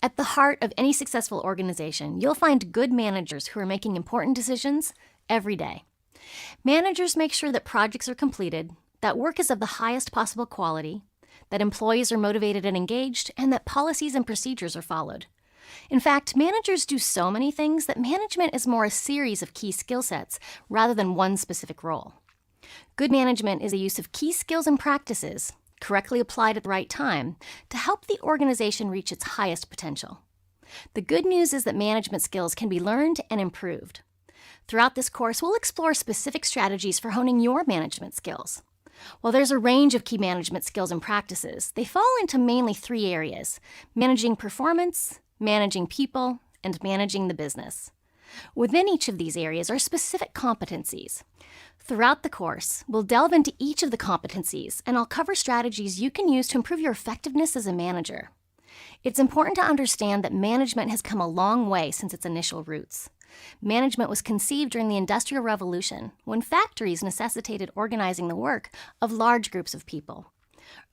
At the heart of any successful organization, you'll find good managers who are making important decisions every day. Managers make sure that projects are completed, that work is of the highest possible quality, that employees are motivated and engaged, and that policies and procedures are followed. In fact, managers do so many things that management is more a series of key skill sets rather than one specific role. Good management is the use of key skills and practices, correctly applied at the right time, to help the organization reach its highest potential. The good news is that management skills can be learned and improved. Throughout this course, we'll explore specific strategies for honing your management skills. While there's a range of key management skills and practices, they fall into mainly three areas: managing performance, managing people, and managing the business. Within each of these areas are specific competencies. Throughout the course, we'll delve into each of the competencies, and I'll cover strategies you can use to improve your effectiveness as a manager. It's important to understand that management has come a long way since its initial roots. Management was conceived during the Industrial Revolution, when factories necessitated organizing the work of large groups of people.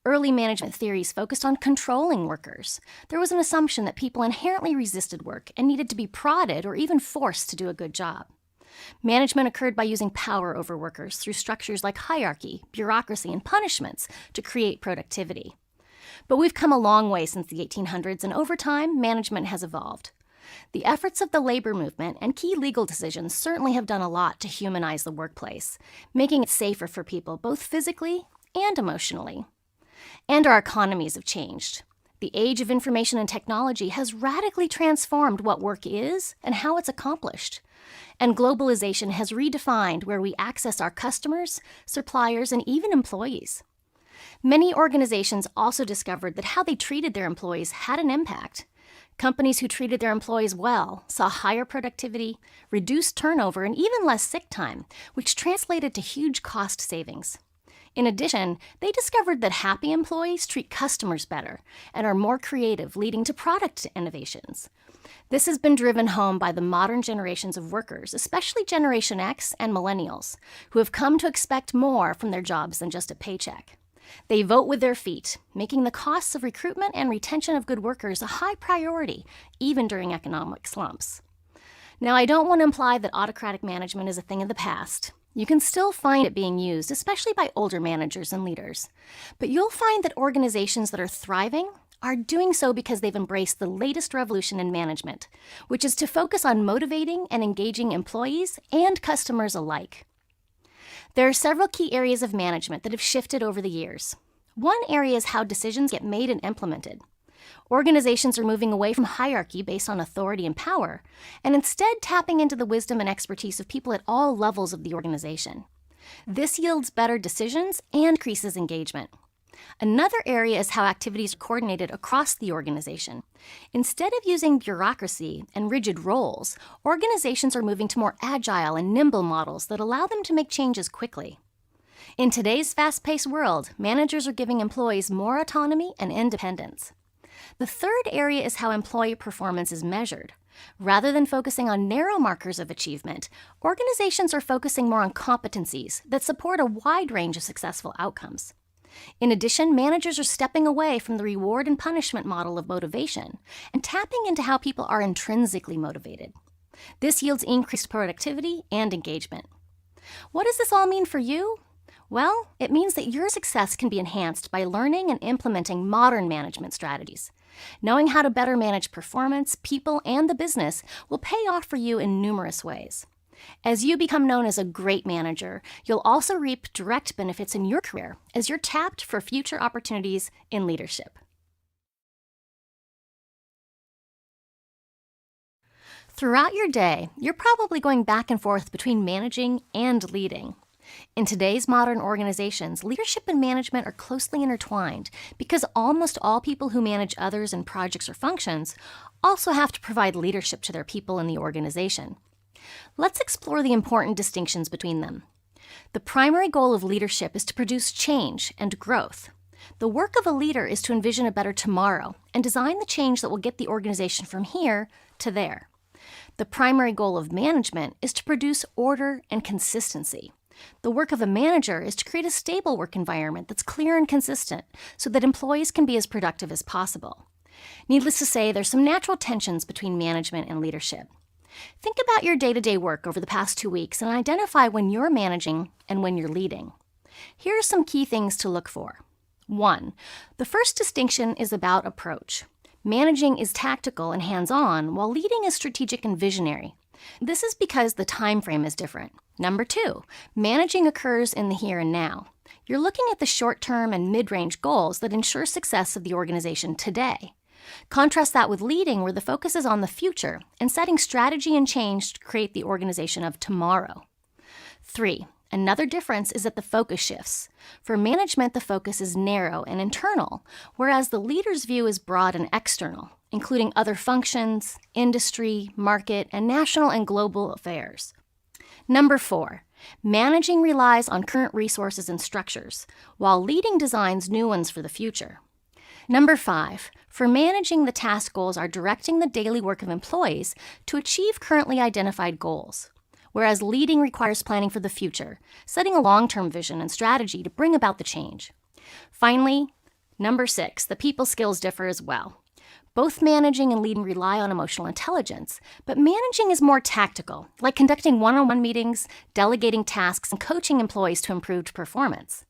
Early management theories focused on controlling workers. There was an assumption that people inherently resisted work and needed to be prodded or even forced to do a good job. Management occurred by using power over workers through structures like hierarchy, bureaucracy, and punishments to create productivity. But we've come a long way since the 1800s, and over time, management has evolved. The efforts of the labor movement and key legal decisions certainly have done a lot to humanize the workplace, making it safer for people both physically and emotionally. And our economies have changed. The age of information and technology has radically transformed what work is and how it's accomplished. And globalization has redefined where we access our customers, suppliers, and even employees. Many organizations also discovered that how they treated their employees had an impact. Companies who treated their employees well saw higher productivity, reduced turnover, and even less sick time, which translated to huge cost savings. In addition, they discovered that happy employees treat customers better and are more creative, leading to product innovations. This has been driven home by the modern generations of workers, especially Generation X and Millennials, who have come to expect more from their jobs than just a paycheck. They vote with their feet, making the costs of recruitment and retention of good workers a high priority, even during economic slumps. Now, I don't want to imply that autocratic management is a thing of the past. You can still find it being used, especially by older managers and leaders. But you'll find that organizations that are thriving are doing so because they've embraced the latest revolution in management, which is to focus on motivating and engaging employees and customers alike. There are several key areas of management that have shifted over the years. One area is how decisions get made and implemented. Organizations are moving away from hierarchy based on authority and power, and instead tapping into the wisdom and expertise of people at all levels of the organization. This yields better decisions and increases engagement. Another area is how activities are coordinated across the organization. Instead of using bureaucracy and rigid roles, organizations are moving to more agile and nimble models that allow them to make changes quickly. In today's fast-paced world, managers are giving employees more autonomy and independence. The third area is how employee performance is measured. Rather than focusing on narrow markers of achievement, organizations are focusing more on competencies that support a wide range of successful outcomes. In addition, managers are stepping away from the reward and punishment model of motivation and tapping into how people are intrinsically motivated. This yields increased productivity and engagement. What does this all mean for you? Well, it means that your success can be enhanced by learning and implementing modern management strategies. Knowing how to better manage performance, people, and the business will pay off for you in numerous ways. As you become known as a great manager, you'll also reap direct benefits in your career as you're tapped for future opportunities in leadership. Throughout your day, you're probably going back and forth between managing and leading. In today's modern organizations, leadership and management are closely intertwined because almost all people who manage others in projects or functions also have to provide leadership to their people in the organization. Let's explore the important distinctions between them. The primary goal of leadership is to produce change and growth. The work of a leader is to envision a better tomorrow and design the change that will get the organization from here to there. The primary goal of management is to produce order and consistency. The work of a manager is to create a stable work environment that's clear and consistent so that employees can be as productive as possible. Needless to say, there's some natural tensions between management and leadership. Think about your day-to-day work over the past 2 weeks and identify when you're managing and when you're leading. Here are some key things to look for. 1. The first distinction is about approach. Managing is tactical and hands-on, while leading is strategic and visionary. This is because the time frame is different. Number 2, managing occurs in the here and now. You're looking at the short-term and mid-range goals that ensure success of the organization today. Contrast that with leading, where the focus is on the future and setting strategy and change to create the organization of tomorrow. 3. Another difference is that the focus shifts. For management, the focus is narrow and internal, whereas the leader's view is broad and external, including other functions, industry, market, and national and global affairs. Number 4, managing relies on current resources and structures, while leading designs new ones for the future. Number 5, for managing, the task goals are directing the daily work of employees to achieve currently identified goals, whereas leading requires planning for the future, setting a long-term vision and strategy to bring about the change. Finally, number 6, the people skills differ as well. Both managing and leading rely on emotional intelligence, but managing is more tactical, like conducting one-on-one meetings, delegating tasks, and coaching employees to improved performance.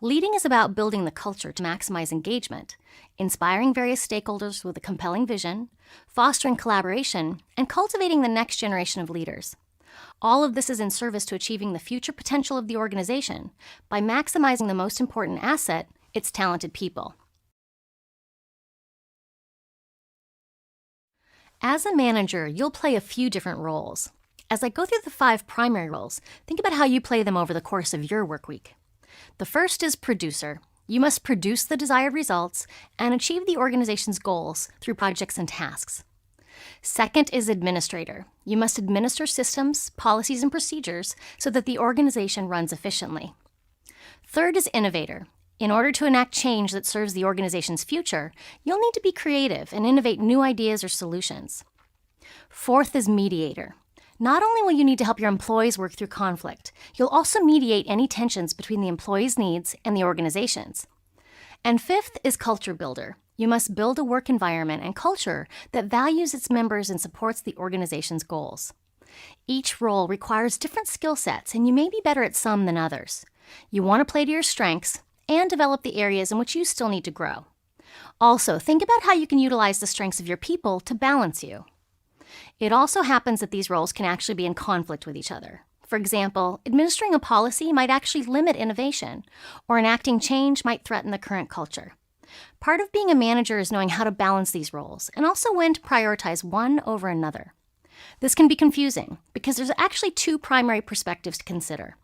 Leading is about building the culture to maximize engagement, inspiring various stakeholders with a compelling vision, fostering collaboration, and cultivating the next generation of leaders. All of this is in service to achieving the future potential of the organization by maximizing the most important asset, its talented people. As a manager, you'll play a few different roles. As I go through the 5 primary roles, think about how you play them over the course of your work week. The first is producer. You must produce the desired results and achieve the organization's goals through projects and tasks. Second is administrator. You must administer systems, policies, and procedures so that the organization runs efficiently. Third is innovator. In order to enact change that serves the organization's future, you'll need to be creative and innovate new ideas or solutions. Fourth is mediator. Not only will you need to help your employees work through conflict, you'll also mediate any tensions between the employees' needs and the organization's. And fifth is culture builder. You must build a work environment and culture that values its members and supports the organization's goals. Each role requires different skill sets, and you may be better at some than others. You want to play to your strengths and develop the areas in which you still need to grow. Also, think about how you can utilize the strengths of your people to balance you. It also happens that these roles can actually be in conflict with each other. For example, administering a policy might actually limit innovation, or enacting change might threaten the current culture. Part of being a manager is knowing how to balance these roles, and also when to prioritize one over another. This can be confusing, because there's actually 2 primary perspectives to consider.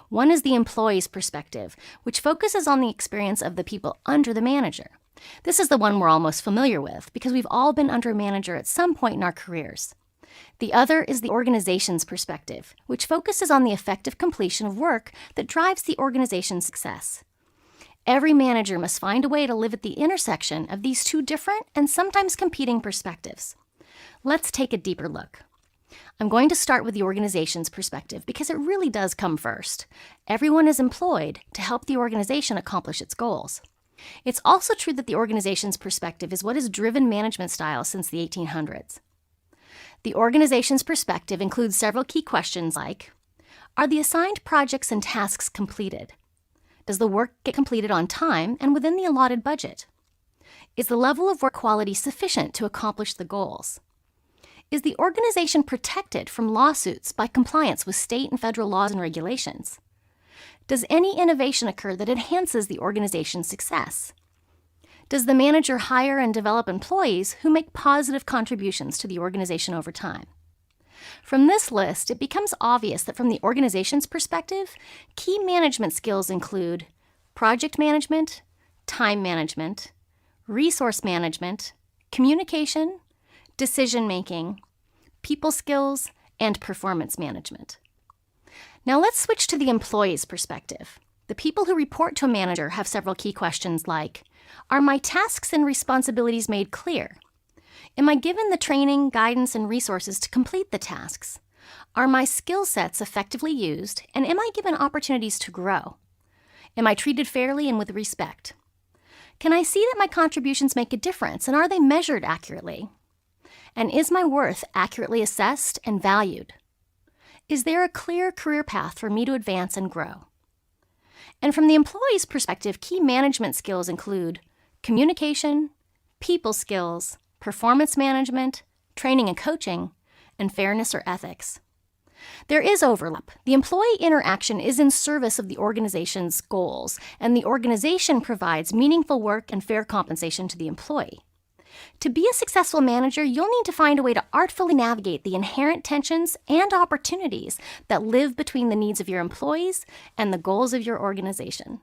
One is the employee's perspective, which focuses on the experience of the people under the manager. This is the one we're all most familiar with, because we've all been under a manager at some point in our careers. The other is the organization's perspective, which focuses on the effective completion of work that drives the organization's success. Every manager must find a way to live at the intersection of these 2 different and sometimes competing perspectives. Let's take a deeper look. I'm going to start with the organization's perspective because it really does come first. Everyone is employed to help the organization accomplish its goals. It's also true that the organization's perspective is what has driven management styles since the 1800s. The organization's perspective includes several key questions like, are the assigned projects and tasks completed? Does the work get completed on time and within the allotted budget? Is the level of work quality sufficient to accomplish the goals? Is the organization protected from lawsuits by compliance with state and federal laws and regulations? Does any innovation occur that enhances the organization's success? Does the manager hire and develop employees who make positive contributions to the organization over time? From this list, it becomes obvious that from the organization's perspective, key management skills include project management, time management, resource management, communication, decision-making, people skills, and performance management. Now let's switch to the employee's perspective. The people who report to a manager have several key questions like, are my tasks and responsibilities made clear? Am I given the training, guidance, and resources to complete the tasks? Are my skill sets effectively used, and am I given opportunities to grow? Am I treated fairly and with respect? Can I see that my contributions make a difference, and are they measured accurately? And is my worth accurately assessed and valued? Is there a clear career path for me to advance and grow? And from the employee's perspective, key management skills include communication, people skills, performance management, training and coaching, and fairness or ethics. There is overlap. The employee interaction is in service of the organization's goals, and the organization provides meaningful work and fair compensation to the employee. To be a successful manager, you'll need to find a way to artfully navigate the inherent tensions and opportunities that live between the needs of your employees and the goals of your organization.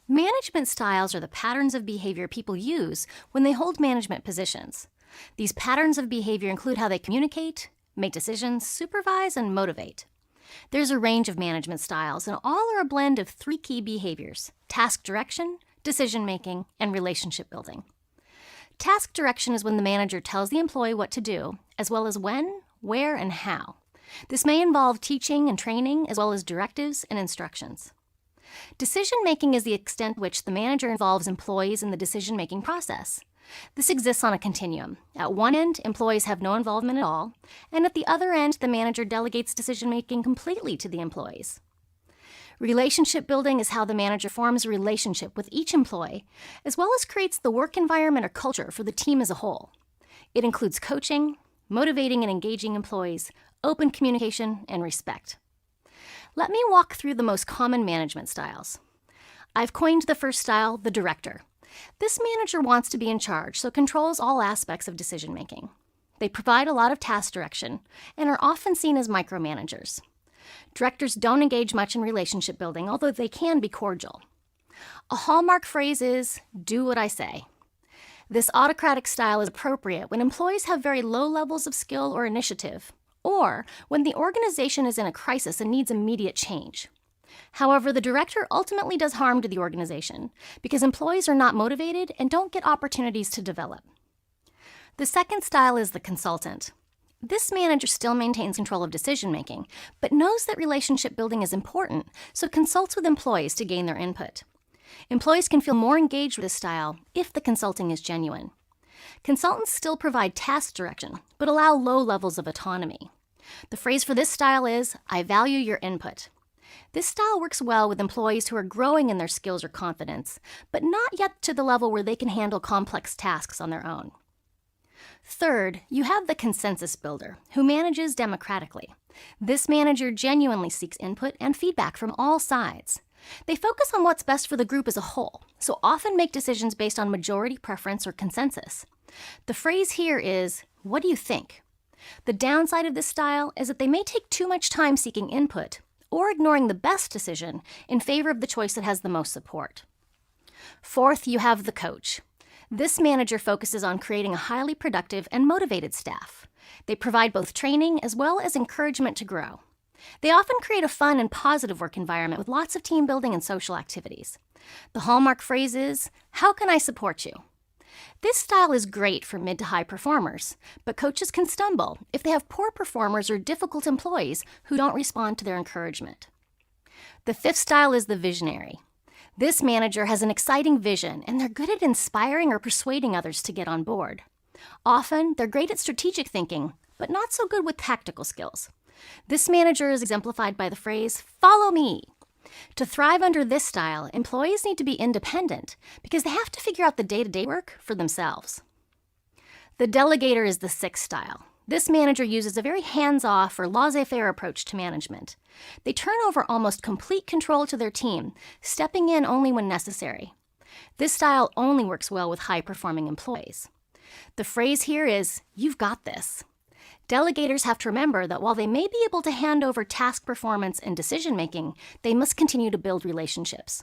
Management styles are the patterns of behavior people use when they hold management positions. These patterns of behavior include how they communicate, make decisions, supervise, and motivate. There's a range of management styles, and all are a blend of 3 key behaviors: task direction, decision-making, and relationship building. Task direction is when the manager tells the employee what to do, as well as when, where, and how. This may involve teaching and training, as well as directives and instructions. Decision-making is the extent to which the manager involves employees in the decision-making process. This exists on a continuum. At one end, employees have no involvement at all, and at the other end, the manager delegates decision-making completely to the employees. Relationship building is how the manager forms a relationship with each employee, as well as creates the work environment or culture for the team as a whole. It includes coaching, motivating and engaging employees, open communication, and respect. Let me walk through the most common management styles. I've coined the first style, the director. This manager wants to be in charge, so controls all aspects of decision-making. They provide a lot of task direction and are often seen as micromanagers. Directors don't engage much in relationship building, although they can be cordial. A hallmark phrase is, "do what I say." This autocratic style is appropriate when employees have very low levels of skill or initiative, or when the organization is in a crisis and needs immediate change. However, the director ultimately does harm to the organization because employees are not motivated and don't get opportunities to develop. The second style is the consultant. This manager still maintains control of decision-making, but knows that relationship building is important, so consults with employees to gain their input. Employees can feel more engaged with this style if the consulting is genuine. Consultants still provide task direction, but allow low levels of autonomy. The phrase for this style is, "I value your input." This style works well with employees who are growing in their skills or confidence, but not yet to the level where they can handle complex tasks on their own. Third, you have the consensus builder, who manages democratically. This manager genuinely seeks input and feedback from all sides. They focus on what's best for the group as a whole, so often make decisions based on majority preference or consensus. The phrase here is, "what do you think?" The downside of this style is that they may take too much time seeking input or ignoring the best decision in favor of the choice that has the most support. Fourth, you have the coach. This manager focuses on creating a highly productive and motivated staff. They provide both training as well as encouragement to grow. They often create a fun and positive work environment with lots of team building and social activities. The hallmark phrase is, "how can I support you?" This style is great for mid to high performers, but coaches can stumble if they have poor performers or difficult employees who don't respond to their encouragement. The fifth style is the visionary. This manager has an exciting vision, and they're good at inspiring or persuading others to get on board. Often, they're great at strategic thinking, but not so good with tactical skills. This manager is exemplified by the phrase, "follow me." To thrive under this style, employees need to be independent because they have to figure out the day-to-day work for themselves. The delegator is the sixth style. This manager uses a very hands-off or laissez-faire approach to management. They turn over almost complete control to their team, stepping in only when necessary. This style only works well with high-performing employees. The phrase here is, "you've got this." Delegators have to remember that while they may be able to hand over task performance and decision-making, they must continue to build relationships.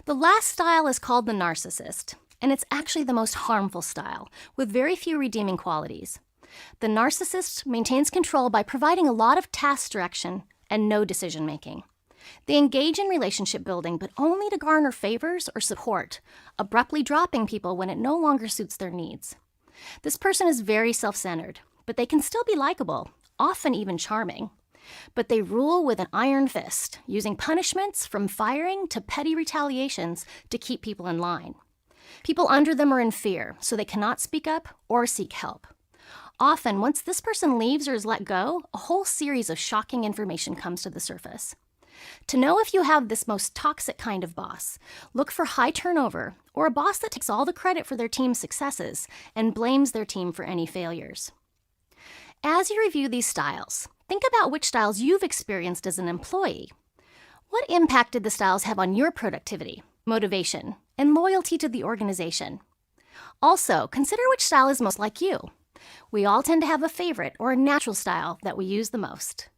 The last style is called the narcissist, and it's actually the most harmful style, with very few redeeming qualities. The narcissist maintains control by providing a lot of task direction and no decision-making. They engage in relationship building, but only to garner favors or support, abruptly dropping people when it no longer suits their needs. This person is very self-centered, but they can still be likable, often even charming. But they rule with an iron fist, using punishments from firing to petty retaliations to keep people in line. People under them are in fear, so they cannot speak up or seek help. Often, once this person leaves or is let go, a whole series of shocking information comes to the surface. To know if you have this most toxic kind of boss, look for high turnover or a boss that takes all the credit for their team's successes and blames their team for any failures. As you review these styles, think about which styles you've experienced as an employee. What impact did the styles have on your productivity, motivation, and loyalty to the organization? Also, consider which style is most like you. We all tend to have a favorite or a natural style that we use the most.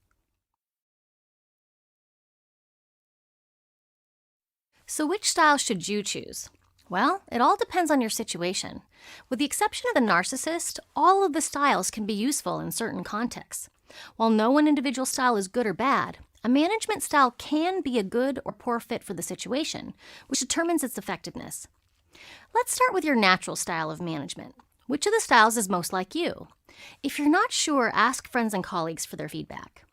So which style should you choose? Well, it all depends on your situation. With the exception of the narcissist, all of the styles can be useful in certain contexts. While no one individual style is good or bad, a management style can be a good or poor fit for the situation, which determines its effectiveness. Let's start with your natural style of management. Which of the styles is most like you? If you're not sure, ask friends and colleagues for their feedback.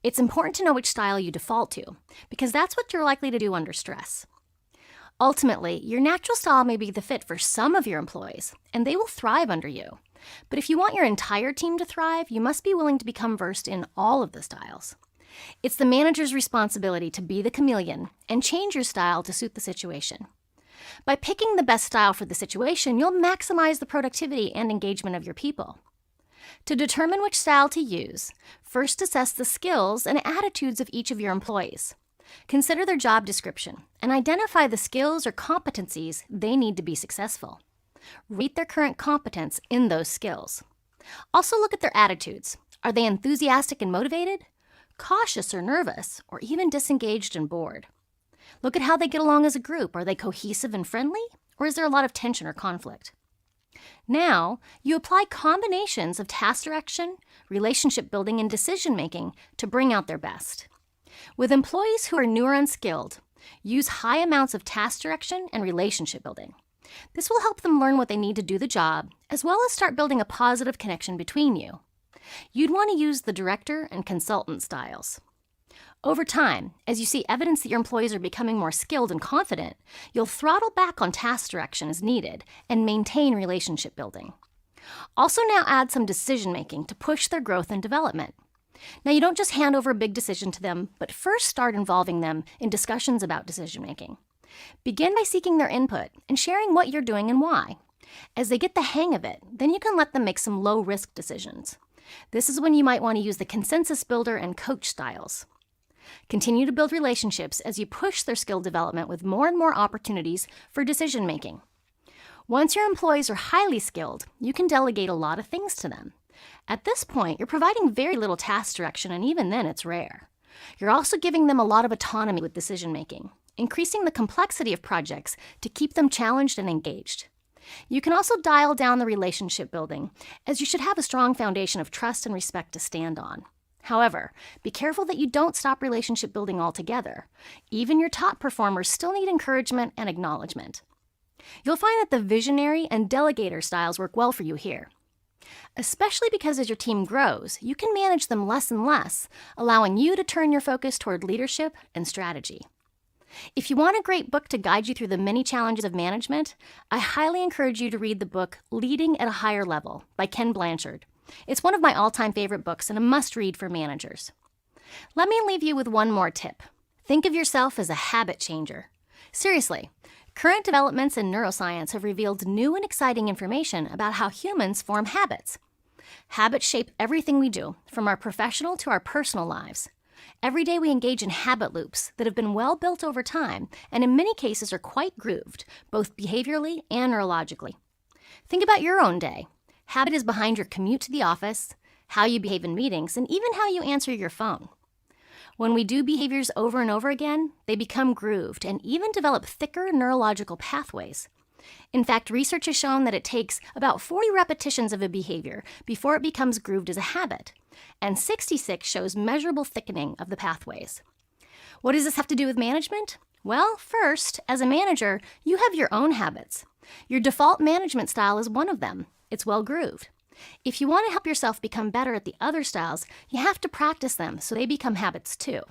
It's important to know which style you default to, because that's what you're likely to do under stress. Ultimately, your natural style may be the fit for some of your employees, and they will thrive under you. But if you want your entire team to thrive, you must be willing to become versed in all of the styles. It's the manager's responsibility to be the chameleon and change your style to suit the situation. By picking the best style for the situation, you'll maximize the productivity and engagement of your people. To determine which style to use, first assess the skills and attitudes of each of your employees. Consider their job description and identify the skills or competencies they need to be successful. Rate their current competence in those skills. Also look at their attitudes. Are they enthusiastic and motivated, cautious or nervous, or even disengaged and bored? Look at how they get along as a group. Are they cohesive and friendly, or is there a lot of tension or conflict? Now, you apply combinations of task direction, relationship building, and decision making to bring out their best. With employees who are new or unskilled, use high amounts of task direction and relationship building. This will help them learn what they need to do the job, as well as start building a positive connection between you. You'd want to use the director and consultant styles. Over time, as you see evidence that your employees are becoming more skilled and confident, you'll throttle back on task direction as needed and maintain relationship building. Also now add some decision making to push their growth and development. Now, you don't just hand over a big decision to them, but first start involving them in discussions about decision-making. Begin by seeking their input and sharing what you're doing and why. As they get the hang of it, then you can let them make some low-risk decisions. This is when you might want to use the consensus builder and coach styles. Continue to build relationships as you push their skill development with more and more opportunities for decision-making. Once your employees are highly skilled, you can delegate a lot of things to them. At this point, you're providing very little task direction, and even then it's rare. You're also giving them a lot of autonomy with decision-making, increasing the complexity of projects to keep them challenged and engaged. You can also dial down the relationship building, as you should have a strong foundation of trust and respect to stand on. However, be careful that you don't stop relationship building altogether. Even your top performers still need encouragement and acknowledgement. You'll find that the visionary and delegator styles work well for you here. Especially because as your team grows, you can manage them less and less, allowing you to turn your focus toward leadership and strategy. If you want a great book to guide you through the many challenges of management, I highly encourage you to read the book Leading at a Higher Level by Ken Blanchard. It's one of my all-time favorite books and a must-read for managers. Let me leave you with one more tip. Think of yourself as a habit changer. Seriously, current developments in neuroscience have revealed new and exciting information about how humans form habits. Habits shape everything we do, from our professional to our personal lives. Every day we engage in habit loops that have been well built over time and in many cases are quite grooved, both behaviorally and neurologically. Think about your own day. Habit is behind your commute to the office, how you behave in meetings, and even how you answer your phone. When we do behaviors over and over again, they become grooved and even develop thicker neurological pathways. In fact, research has shown that it takes about 40 repetitions of a behavior before it becomes grooved as a habit, and 66 shows measurable thickening of the pathways. What does this have to do with management? Well, first, as a manager, you have your own habits. Your default management style is one of them. It's well grooved. If you want to help yourself become better at the other styles, you have to practice them so they become habits too.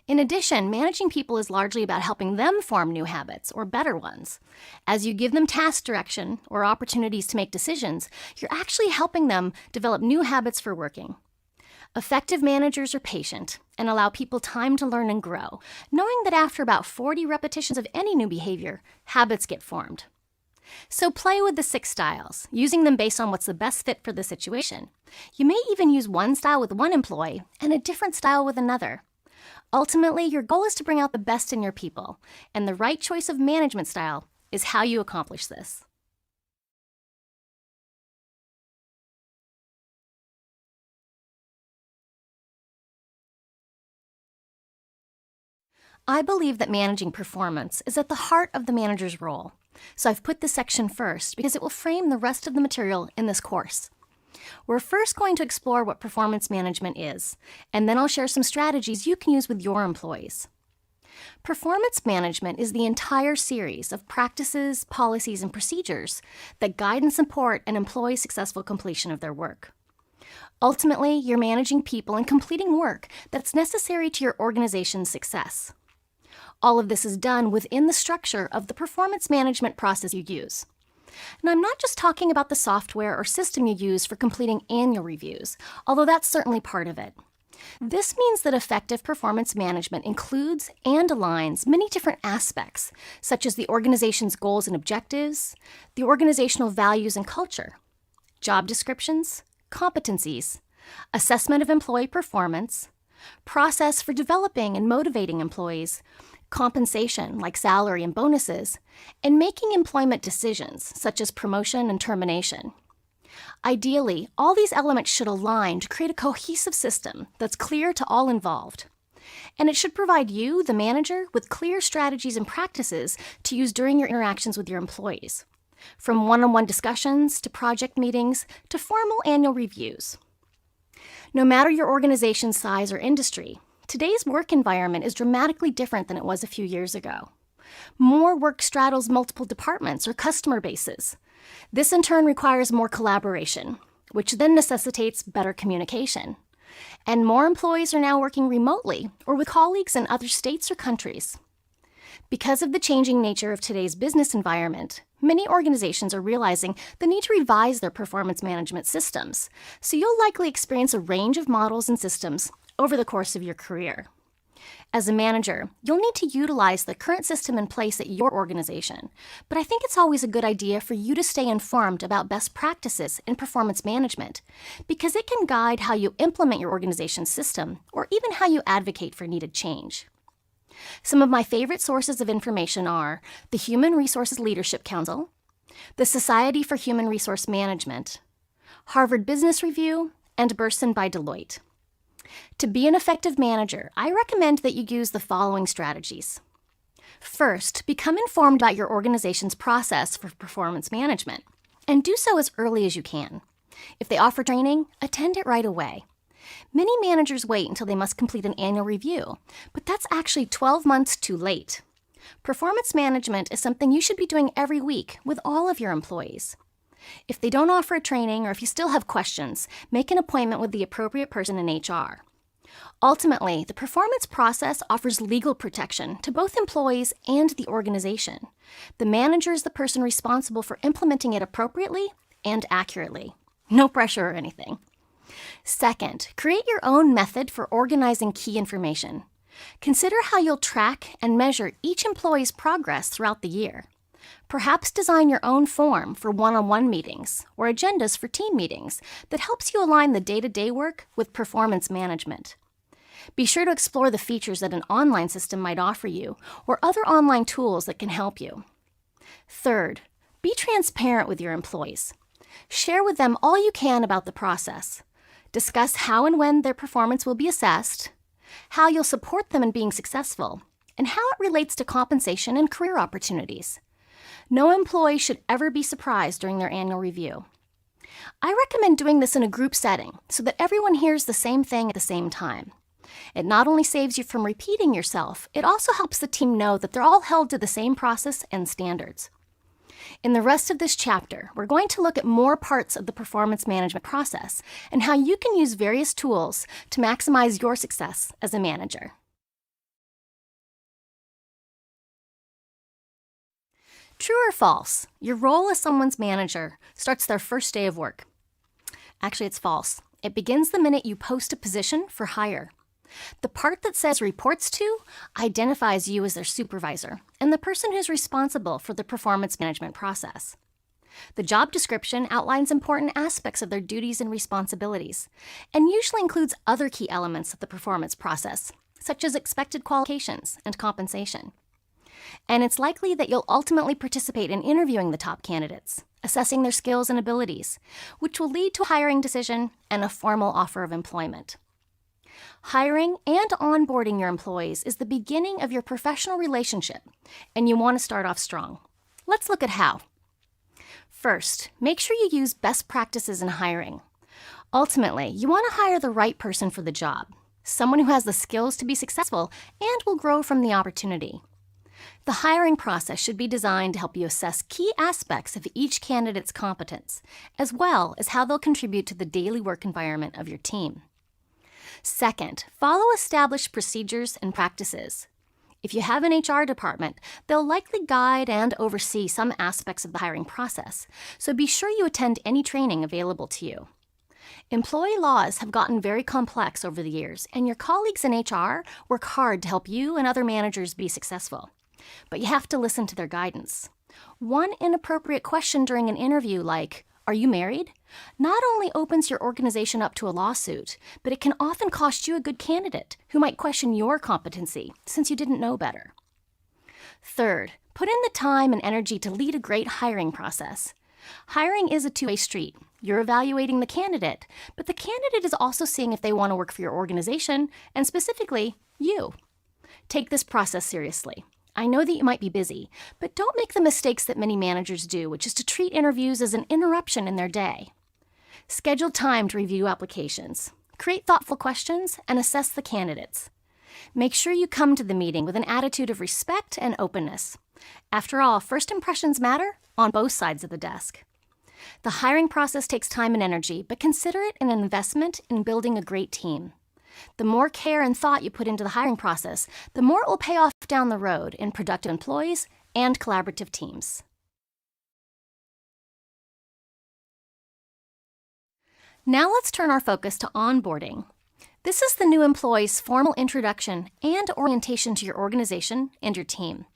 In addition, managing people is largely about helping them form new habits or better ones. As you give them task direction or opportunities to make decisions, you're actually helping them develop new habits for working. Effective managers are patient and allow people time to learn and grow, knowing that after about 40 repetitions of any new behavior, habits get formed. So play with the 6 styles, using them based on what's the best fit for the situation. You may even use one style with one employee and a different style with another. Ultimately, your goal is to bring out the best in your people, and the right choice of management style is how you accomplish this. I believe that managing performance is at the heart of the manager's role. So I've put this section first because it will frame the rest of the material in this course. We're first going to explore what performance management is, and then I'll share some strategies you can use with your employees. Performance management is the entire series of practices, policies, and procedures that guide and support an employee's successful completion of their work. Ultimately, you're managing people and completing work that's necessary to your organization's success. All of this is done within the structure of the performance management process you use. And I'm not just talking about the software or system you use for completing annual reviews, although that's certainly part of it. This means that effective performance management includes and aligns many different aspects, such as the organization's goals and objectives, the organizational values and culture, job descriptions, competencies, assessment of employee performance, process for developing and motivating employees, compensation like salary and bonuses, and making employment decisions such as promotion and termination. Ideally, all these elements should align to create a cohesive system that's clear to all involved. And it should provide you, the manager, with clear strategies and practices to use during your interactions with your employees, from one-on-one discussions to project meetings to formal annual reviews. No matter your organization's size or industry, today's work environment is dramatically different than it was a few years ago. More work straddles multiple departments or customer bases. This in turn requires more collaboration, which then necessitates better communication. And more employees are now working remotely or with colleagues in other states or countries. Because of the changing nature of today's business environment, many organizations are realizing the need to revise their performance management systems, so you'll likely experience a range of models and systems over the course of your career. As a manager, you'll need to utilize the current system in place at your organization, but I think it's always a good idea for you to stay informed about best practices in performance management, because it can guide how you implement your organization's system or even how you advocate for needed change. Some of my favorite sources of information are the Human Resources Leadership Council, the Society for Human Resource Management, Harvard Business Review, and Burson by Deloitte. To be an effective manager, I recommend that you use the following strategies. First, become informed about your organization's process for performance management, and do so as early as you can. If they offer training, attend it right away. Many managers wait until they must complete an annual review, but that's actually 12 months too late. Performance management is something you should be doing every week with all of your employees. If they don't offer a training or if you still have questions, make an appointment with the appropriate person in HR. Ultimately, the performance process offers legal protection to both employees and the organization. The manager is the person responsible for implementing it appropriately and accurately. No pressure or anything. Second, create your own method for organizing key information. Consider how you'll track and measure each employee's progress throughout the year. Perhaps design your own form for one-on-one meetings or agendas for team meetings that helps you align the day-to-day work with performance management. Be sure to explore the features that an online system might offer you or other online tools that can help you. Third, be transparent with your employees. Share with them all you can about the process. Discuss how and when their performance will be assessed, how you'll support them in being successful, and how it relates to compensation and career opportunities. No employee should ever be surprised during their annual review. I recommend doing this in a group setting so that everyone hears the same thing at the same time. It not only saves you from repeating yourself, it also helps the team know that they're all held to the same process and standards. In the rest of this chapter, we're going to look at more parts of the performance management process and how you can use various tools to maximize your success as a manager. True or false, your role as someone's manager starts their first day of work. Actually, it's false. It begins the minute you post a position for hire. The part that says reports to identifies you as their supervisor and the person who's responsible for the performance management process. The job description outlines important aspects of their duties and responsibilities, and usually includes other key elements of the performance process, such as expected qualifications and compensation. And it's likely that you'll ultimately participate in interviewing the top candidates, assessing their skills and abilities, which will lead to a hiring decision and a formal offer of employment. Hiring and onboarding your employees is the beginning of your professional relationship, and you want to start off strong. Let's look at how. First, make sure you use best practices in hiring. Ultimately, you want to hire the right person for the job, someone who has the skills to be successful and will grow from the opportunity. The hiring process should be designed to help you assess key aspects of each candidate's competence, as well as how they'll contribute to the daily work environment of your team. Second, follow established procedures and practices. If you have an HR department, they'll likely guide and oversee some aspects of the hiring process, so be sure you attend any training available to you. Employee laws have gotten very complex over the years, and your colleagues in HR work hard to help you and other managers be successful. But you have to listen to their guidance. One inappropriate question during an interview like, "Are you married?" not only opens your organization up to a lawsuit, but it can often cost you a good candidate who might question your competency since you didn't know better. Third, put in the time and energy to lead a great hiring process. Hiring is a two-way street. You're evaluating the candidate, but the candidate is also seeing if they want to work for your organization, and specifically, you. Take this process seriously. I know that you might be busy, but don't make the mistakes that many managers do, which is to treat interviews as an interruption in their day. Schedule time to review applications, create thoughtful questions, and assess the candidates. Make sure you come to the meeting with an attitude of respect and openness. After all, first impressions matter on both sides of the desk. The hiring process takes time and energy, but consider it an investment in building a great team. The more care and thought you put into the hiring process, the more it will pay off down the road in productive employees and collaborative teams. Now let's turn our focus to onboarding. This is the new employee's formal introduction and orientation to your organization and your team.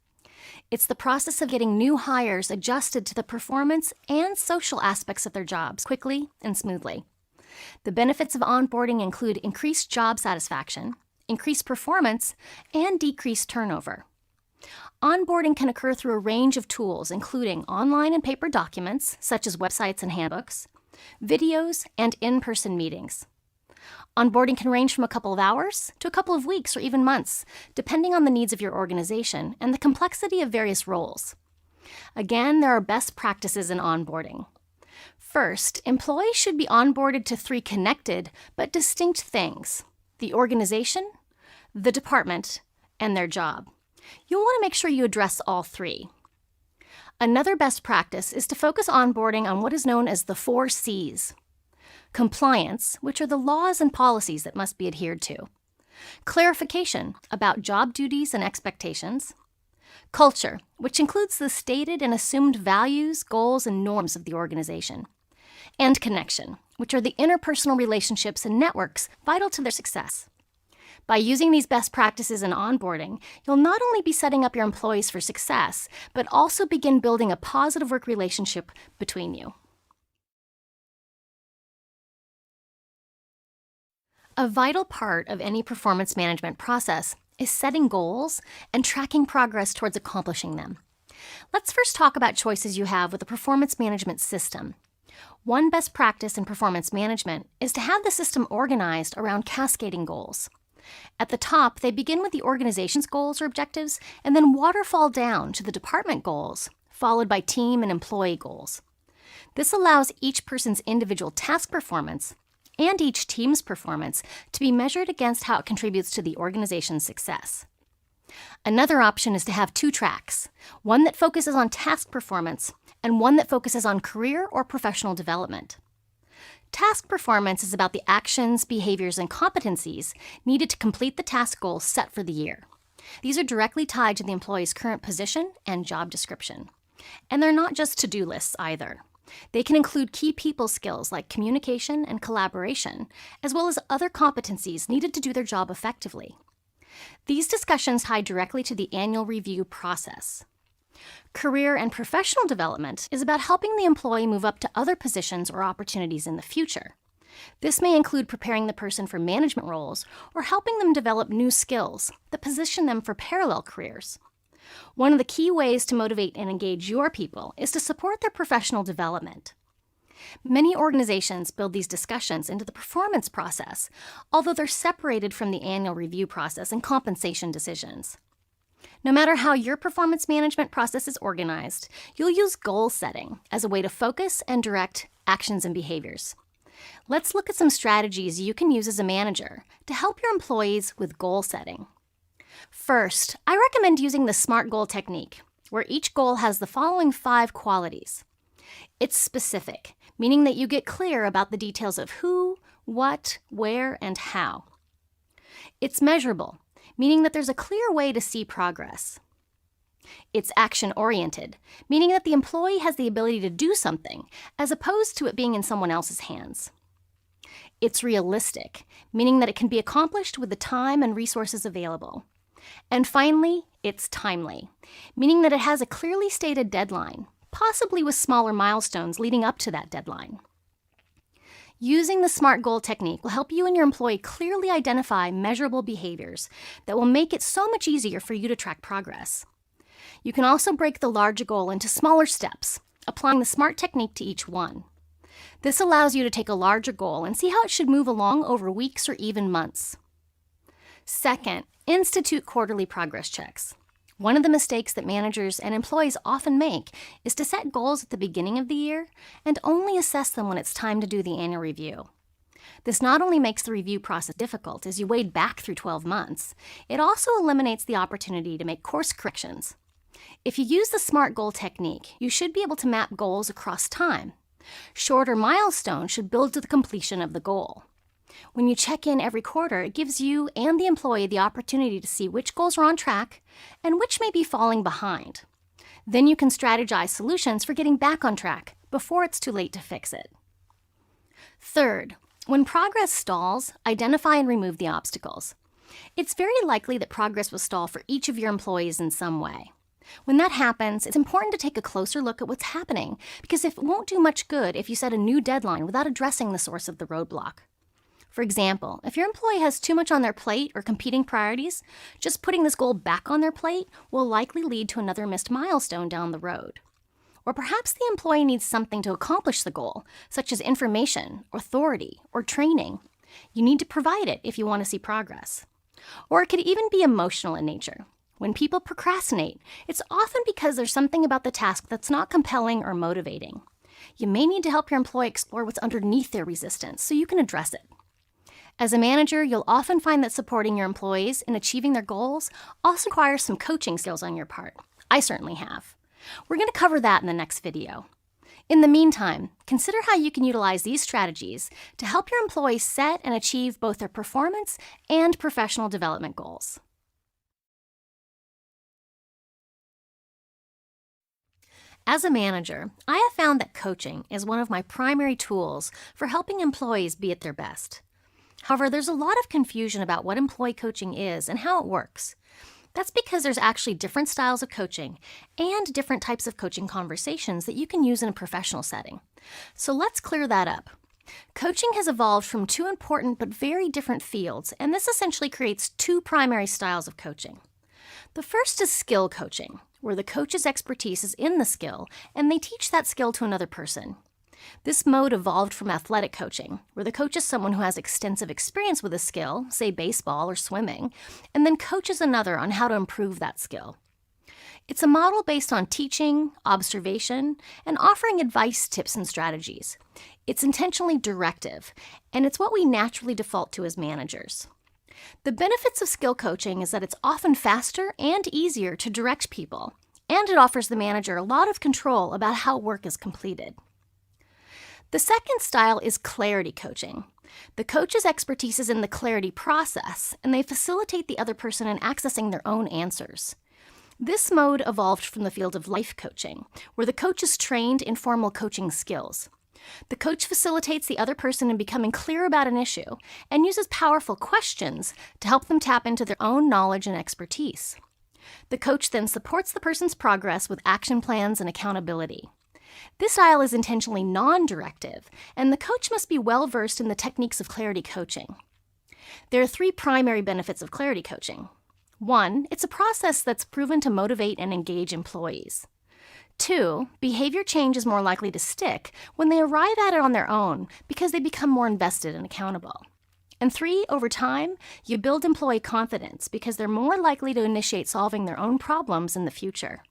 It's the process of getting new hires adjusted to the performance and social aspects of their jobs quickly and smoothly. The benefits of onboarding include increased job satisfaction, increased performance, and decreased turnover. Onboarding can occur through a range of tools, including online and paper documents, such as websites and handbooks, videos, and in-person meetings. Onboarding can range from a couple of hours to a couple of weeks or even months, depending on the needs of your organization and the complexity of various roles. Again, there are best practices in onboarding. First, employees should be onboarded to 3 connected but distinct things: the organization, the department, and their job. You'll want to make sure you address all 3. Another best practice is to focus onboarding on what is known as the 4 C's. Compliance, which are the laws and policies that must be adhered to. Clarification about job duties and expectations. Culture, which includes the stated and assumed values, goals, and norms of the organization. And connection, which are the interpersonal relationships and networks vital to their success. By using these best practices in onboarding, you'll not only be setting up your employees for success, but also begin building a positive work relationship between you. A vital part of any performance management process is setting goals and tracking progress towards accomplishing them. Let's first talk about choices you have with a performance management system. One best practice in performance management is to have the system organized around cascading goals. At the top, they begin with the organization's goals or objectives and then waterfall down to the department goals, followed by team and employee goals. This allows each person's individual task performance and each team's performance to be measured against how it contributes to the organization's success. Another option is to have two tracks, one that focuses on task performance and one that focuses on career or professional development. Task performance is about the actions, behaviors, and competencies needed to complete the task goals set for the year. These are directly tied to the employee's current position and job description. And they're not just to-do lists either. They can include key people skills like communication and collaboration, as well as other competencies needed to do their job effectively. These discussions tie directly to the annual review process. Career and professional development is about helping the employee move up to other positions or opportunities in the future. This may include preparing the person for management roles or helping them develop new skills that position them for parallel careers. One of the key ways to motivate and engage your people is to support their professional development. Many organizations build these discussions into the performance process, although they're separated from the annual review process and compensation decisions. No matter how your performance management process is organized, you'll use goal setting as a way to focus and direct actions and behaviors. Let's look at some strategies you can use as a manager to help your employees with goal setting. First, I recommend using the SMART goal technique, where each goal has the following 5 qualities. It's specific, meaning that you get clear about the details of who, what, where, and how. It's measurable, meaning that there's a clear way to see progress. It's action-oriented, meaning that the employee has the ability to do something, as opposed to it being in someone else's hands. It's realistic, meaning that it can be accomplished with the time and resources available. And finally, it's timely, meaning that it has a clearly stated deadline, possibly with smaller milestones leading up to that deadline. Using the SMART goal technique will help you and your employee clearly identify measurable behaviors that will make it so much easier for you to track progress. You can also break the larger goal into smaller steps, applying the SMART technique to each one. This allows you to take a larger goal and see how it should move along over weeks or even months. Second, institute quarterly progress checks. One of the mistakes that managers and employees often make is to set goals at the beginning of the year and only assess them when it's time to do the annual review. This not only makes the review process difficult as you wade back through 12 months, it also eliminates the opportunity to make course corrections. If you use the SMART goal technique, you should be able to map goals across time. Shorter milestones should build to the completion of the goal. When you check in every quarter, it gives you and the employee the opportunity to see which goals are on track and which may be falling behind. Then you can strategize solutions for getting back on track before it's too late to fix it. Third, when progress stalls, identify and remove the obstacles. It's very likely that progress will stall for each of your employees in some way. When that happens, it's important to take a closer look at what's happening, because it won't do much good if you set a new deadline without addressing the source of the roadblock. For example, if your employee has too much on their plate or competing priorities, just putting this goal back on their plate will likely lead to another missed milestone down the road. Or perhaps the employee needs something to accomplish the goal, such as information, authority, or training. You need to provide it if you want to see progress. Or it could even be emotional in nature. When people procrastinate, it's often because there's something about the task that's not compelling or motivating. You may need to help your employee explore what's underneath their resistance so you can address it. As a manager, you'll often find that supporting your employees in achieving their goals also requires some coaching skills on your part. I certainly have. We're going to cover that in the next video. In the meantime, consider how you can utilize these strategies to help your employees set and achieve both their performance and professional development goals. As a manager, I have found that coaching is one of my primary tools for helping employees be at their best. However, there's a lot of confusion about what employee coaching is and how it works. That's because there's actually different styles of coaching and different types of coaching conversations that you can use in a professional setting. So let's clear that up. Coaching has evolved from 2 important but very different fields, and this essentially creates 2 primary styles of coaching. The first is skill coaching, where the coach's expertise is in the skill and they teach that skill to another person. This mode evolved from athletic coaching, where the coach is someone who has extensive experience with a skill, say baseball or swimming, and then coaches another on how to improve that skill. It's a model based on teaching, observation, and offering advice, tips, and strategies. It's intentionally directive, and it's what we naturally default to as managers. The benefits of skill coaching is that it's often faster and easier to direct people, and it offers the manager a lot of control about how work is completed. The second style is clarity coaching. The coach's expertise is in the clarity process, and they facilitate the other person in accessing their own answers. This mode evolved from the field of life coaching, where the coach is trained in formal coaching skills. The coach facilitates the other person in becoming clear about an issue and uses powerful questions to help them tap into their own knowledge and expertise. The coach then supports the person's progress with action plans and accountability. This style is intentionally non-directive, and the coach must be well-versed in the techniques of clarity coaching. There are 3 primary benefits of clarity coaching. 1, it's a process that's proven to motivate and engage employees. 2, behavior change is more likely to stick when they arrive at it on their own because they become more invested and accountable. And 3, over time, you build employee confidence because they're more likely to initiate solving their own problems in the future.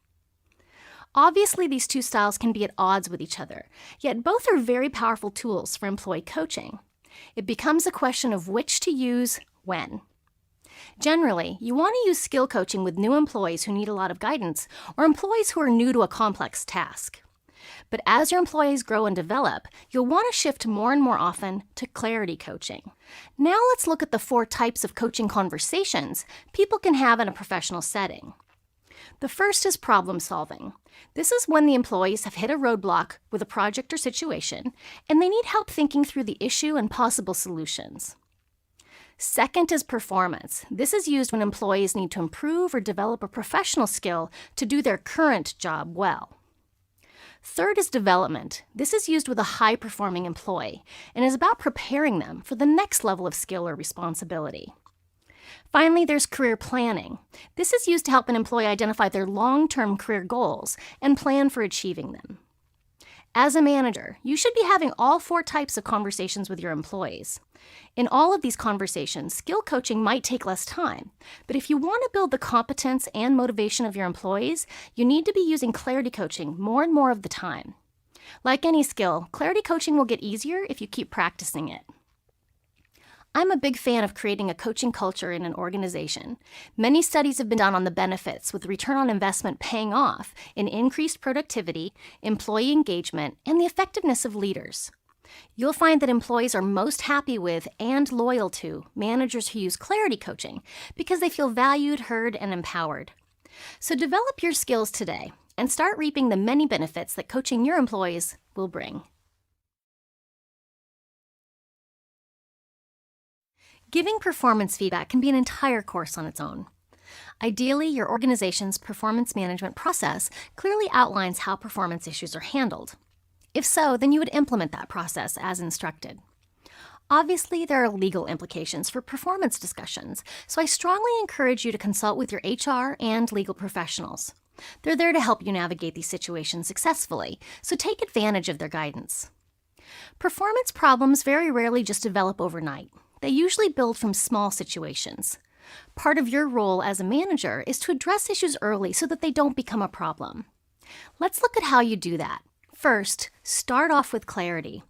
Obviously, these 2 styles can be at odds with each other, yet both are very powerful tools for employee coaching. It becomes a question of which to use when. Generally, you want to use skill coaching with new employees who need a lot of guidance or employees who are new to a complex task. But as your employees grow and develop, you'll want to shift more and more often to clarity coaching. Now let's look at the 4 types of coaching conversations people can have in a professional setting. The first is problem solving. This is when the employees have hit a roadblock with a project or situation, and they need help thinking through the issue and possible solutions. Second is performance. This is used when employees need to improve or develop a professional skill to do their current job well. Third is development. This is used with a high-performing employee and is about preparing them for the next level of skill or responsibility. Finally, there's career planning. This is used to help an employee identify their long-term career goals and plan for achieving them. As a manager, you should be having all 4 types of conversations with your employees. In all of these conversations, skill coaching might take less time, but if you want to build the competence and motivation of your employees, you need to be using clarity coaching more and more of the time. Like any skill, clarity coaching will get easier if you keep practicing it. I'm a big fan of creating a coaching culture in an organization. Many studies have been done on the benefits, with the return on investment paying off in increased productivity, employee engagement, and the effectiveness of leaders. You'll find that employees are most happy with and loyal to managers who use clarity coaching because they feel valued, heard, and empowered. So develop your skills today and start reaping the many benefits that coaching your employees will bring. Giving performance feedback can be an entire course on its own. Ideally, your organization's performance management process clearly outlines how performance issues are handled. If so, then you would implement that process as instructed. Obviously, there are legal implications for performance discussions, so I strongly encourage you to consult with your HR and legal professionals. They're there to help you navigate these situations successfully, so take advantage of their guidance. Performance problems very rarely just develop overnight. They usually build from small situations. Part of your role as a manager is to address issues early so that they don't become a problem. Let's look at how you do that. First, start off with clarity.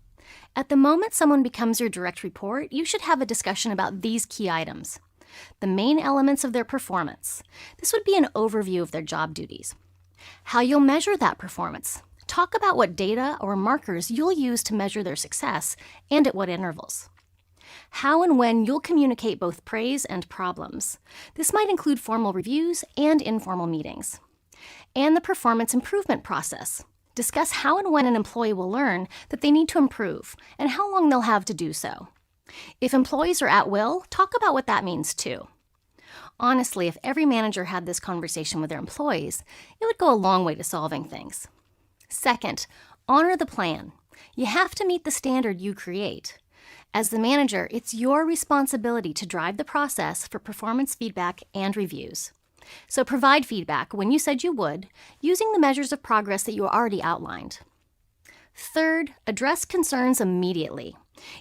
At the moment someone becomes your direct report, you should have a discussion about these key items. The main elements of their performance. This would be an overview of their job duties. How you'll measure that performance. Talk about what data or markers you'll use to measure their success and at what intervals. How and when you'll communicate both praise and problems. This might include formal reviews and informal meetings. And the performance improvement process. Discuss how and when an employee will learn that they need to improve and how long they'll have to do so. If employees are at will, talk about what that means too. Honestly, if every manager had this conversation with their employees, it would go a long way to solving things. Second, honor the plan. You have to meet the standard you create. As the manager, it's your responsibility to drive the process for performance feedback and reviews. So provide feedback when you said you would, using the measures of progress that you already outlined. Third, address concerns immediately.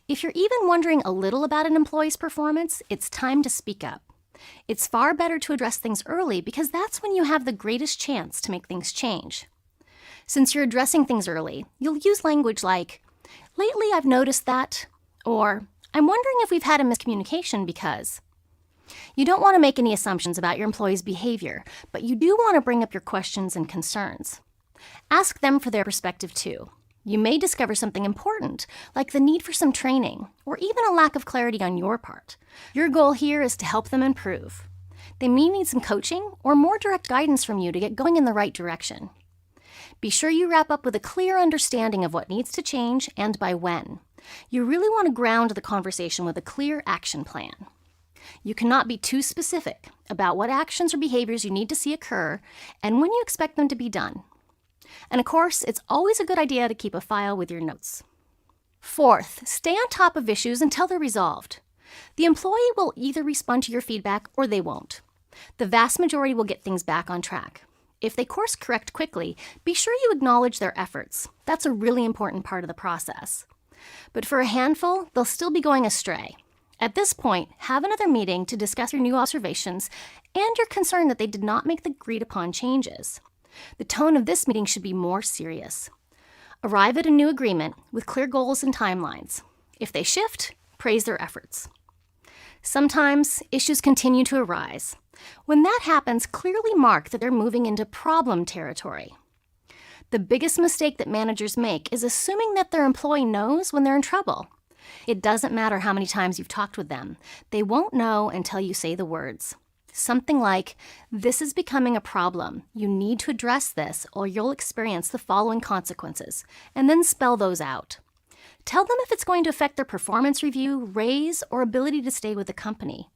If you're even wondering a little about an employee's performance, it's time to speak up. It's far better to address things early because that's when you have the greatest chance to make things change. Since you're addressing things early, you'll use language like, "Lately I've noticed that," or "I'm wondering if we've had a miscommunication because." You don't want to make any assumptions about your employee's behavior, but you do want to bring up your questions and concerns. Ask them for their perspective too. You may discover something important, like the need for some training, or even a lack of clarity on your part. Your goal here is to help them improve. They may need some coaching or more direct guidance from you to get going in the right direction. Be sure you wrap up with a clear understanding of what needs to change and by when. You really want to ground the conversation with a clear action plan. You cannot be too specific about what actions or behaviors you need to see occur and when you expect them to be done. And of course, it's always a good idea to keep a file with your notes. Fourth, stay on top of issues until they're resolved. The employee will either respond to your feedback or they won't. The vast majority will get things back on track. If they course correct quickly, be sure you acknowledge their efforts. That's a really important part of the process. But for a handful, they'll still be going astray. At this point, have another meeting to discuss your new observations and your concern that they did not make the agreed-upon changes. The tone of this meeting should be more serious. Arrive at a new agreement with clear goals and timelines. If they shift, praise their efforts. Sometimes, issues continue to arise. When that happens, clearly mark that they're moving into problem territory. The biggest mistake that managers make is assuming that their employee knows when they're in trouble. It doesn't matter how many times you've talked with them. They won't know until you say the words. Something like, "This is becoming a problem. You need to address this or you'll experience the following consequences," and then spell those out. Tell them if it's going to affect their performance review, raise, or ability to stay with the company.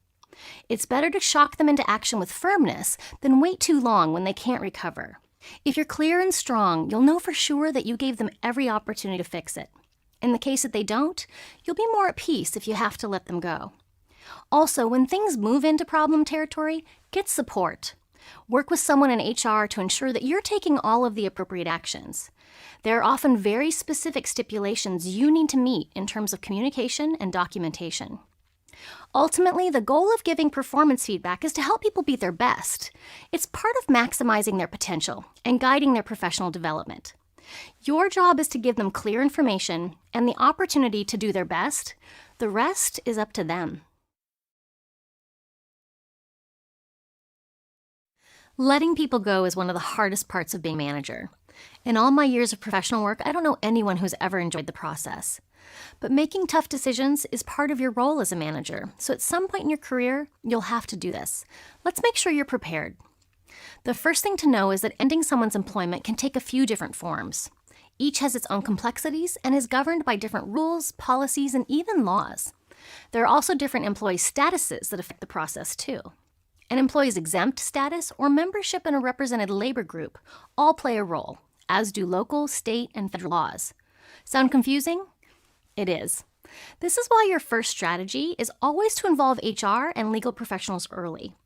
It's better to shock them into action with firmness than wait too long when they can't recover. If you're clear and strong, you'll know for sure that you gave them every opportunity to fix it. In the case that they don't, you'll be more at peace if you have to let them go. Also, when things move into problem territory, get support. Work with someone in HR to ensure that you're taking all of the appropriate actions. There are often very specific stipulations you need to meet in terms of communication and documentation. Ultimately, the goal of giving performance feedback is to help people be their best. It's part of maximizing their potential and guiding their professional development. Your job is to give them clear information and the opportunity to do their best. The rest is up to them. Letting people go is one of the hardest parts of being a manager. In all my years of professional work, I don't know anyone who's ever enjoyed the process. But making tough decisions is part of your role as a manager, so at some point in your career, you'll have to do this. Let's make sure you're prepared. The first thing to know is that ending someone's employment can take a few different forms. Each has its own complexities and is governed by different rules, policies, and even laws. There are also different employee statuses that affect the process too. An employee's exempt status or membership in a represented labor group all play a role, as do local, state, and federal laws. Sound confusing? It is. This is why your first strategy is always to involve HR and legal professionals early.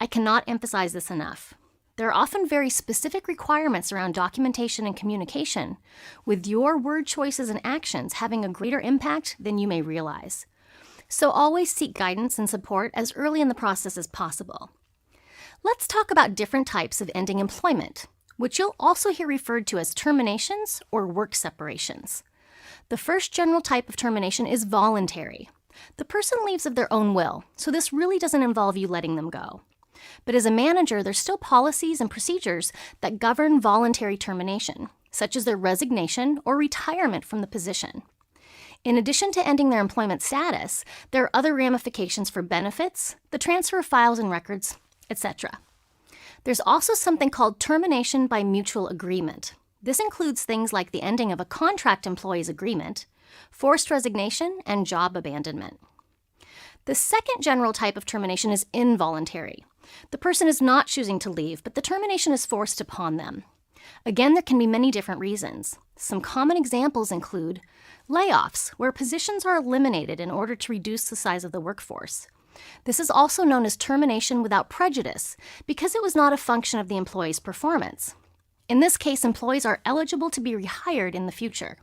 I cannot emphasize this enough. There are often very specific requirements around documentation and communication, with your word choices and actions having a greater impact than you may realize. So always seek guidance and support as early in the process as possible. Let's talk about different types of ending employment, which you'll also hear referred to as terminations or work separations. The first general type of termination is voluntary. The person leaves of their own will, so this really doesn't involve you letting them go. But as a manager, there's still policies and procedures that govern voluntary termination, such as their resignation or retirement from the position. In addition to ending their employment status, there are other ramifications for benefits, the transfer of files and records, etc. There's also something called termination by mutual agreement. This includes things like the ending of a contract employee's agreement, forced resignation, and job abandonment. The second general type of termination is involuntary. The person is not choosing to leave, but the termination is forced upon them. Again, there can be many different reasons. Some common examples include layoffs, where positions are eliminated in order to reduce the size of the workforce. This is also known as termination without prejudice because it was not a function of the employee's performance. In this case, employees are eligible to be rehired in the future.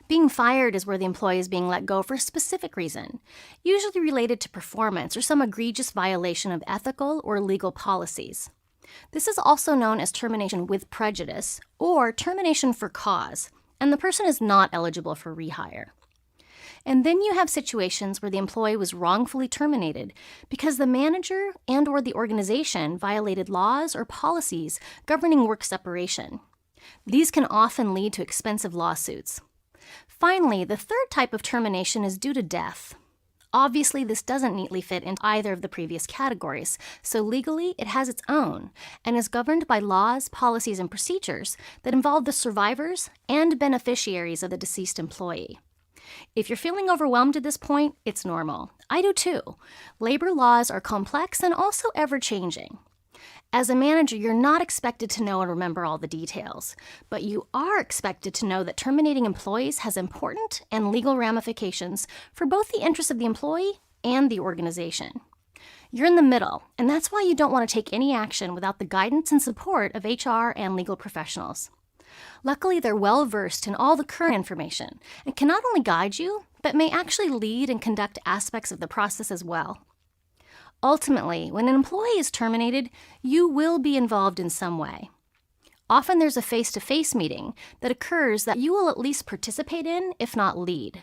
Being fired is where the employee is being let go for a specific reason, usually related to performance or some egregious violation of ethical or legal policies. This is also known as termination with prejudice or termination for cause, and the person is not eligible for rehire. And then you have situations where the employee was wrongfully terminated because the manager and/or the organization violated laws or policies governing work separation. These can often lead to expensive lawsuits. Finally, the third type of termination is due to death. Obviously, this doesn't neatly fit into either of the previous categories, so legally it has its own and is governed by laws, policies, and procedures that involve the survivors and beneficiaries of the deceased employee. If you're feeling overwhelmed at this point, it's normal. I do too. Labor laws are complex and also ever-changing. As a manager, you're not expected to know and remember all the details, but you are expected to know that terminating employees has important and legal ramifications for both the interests of the employee and the organization. You're in the middle, and that's why you don't want to take any action without the guidance and support of HR and legal professionals. Luckily, they're well-versed in all the current information and can not only guide you, but may actually lead and conduct aspects of the process as well. Ultimately, when an employee is terminated, you will be involved in some way. Often there's a face-to-face meeting that occurs that you will at least participate in, if not lead.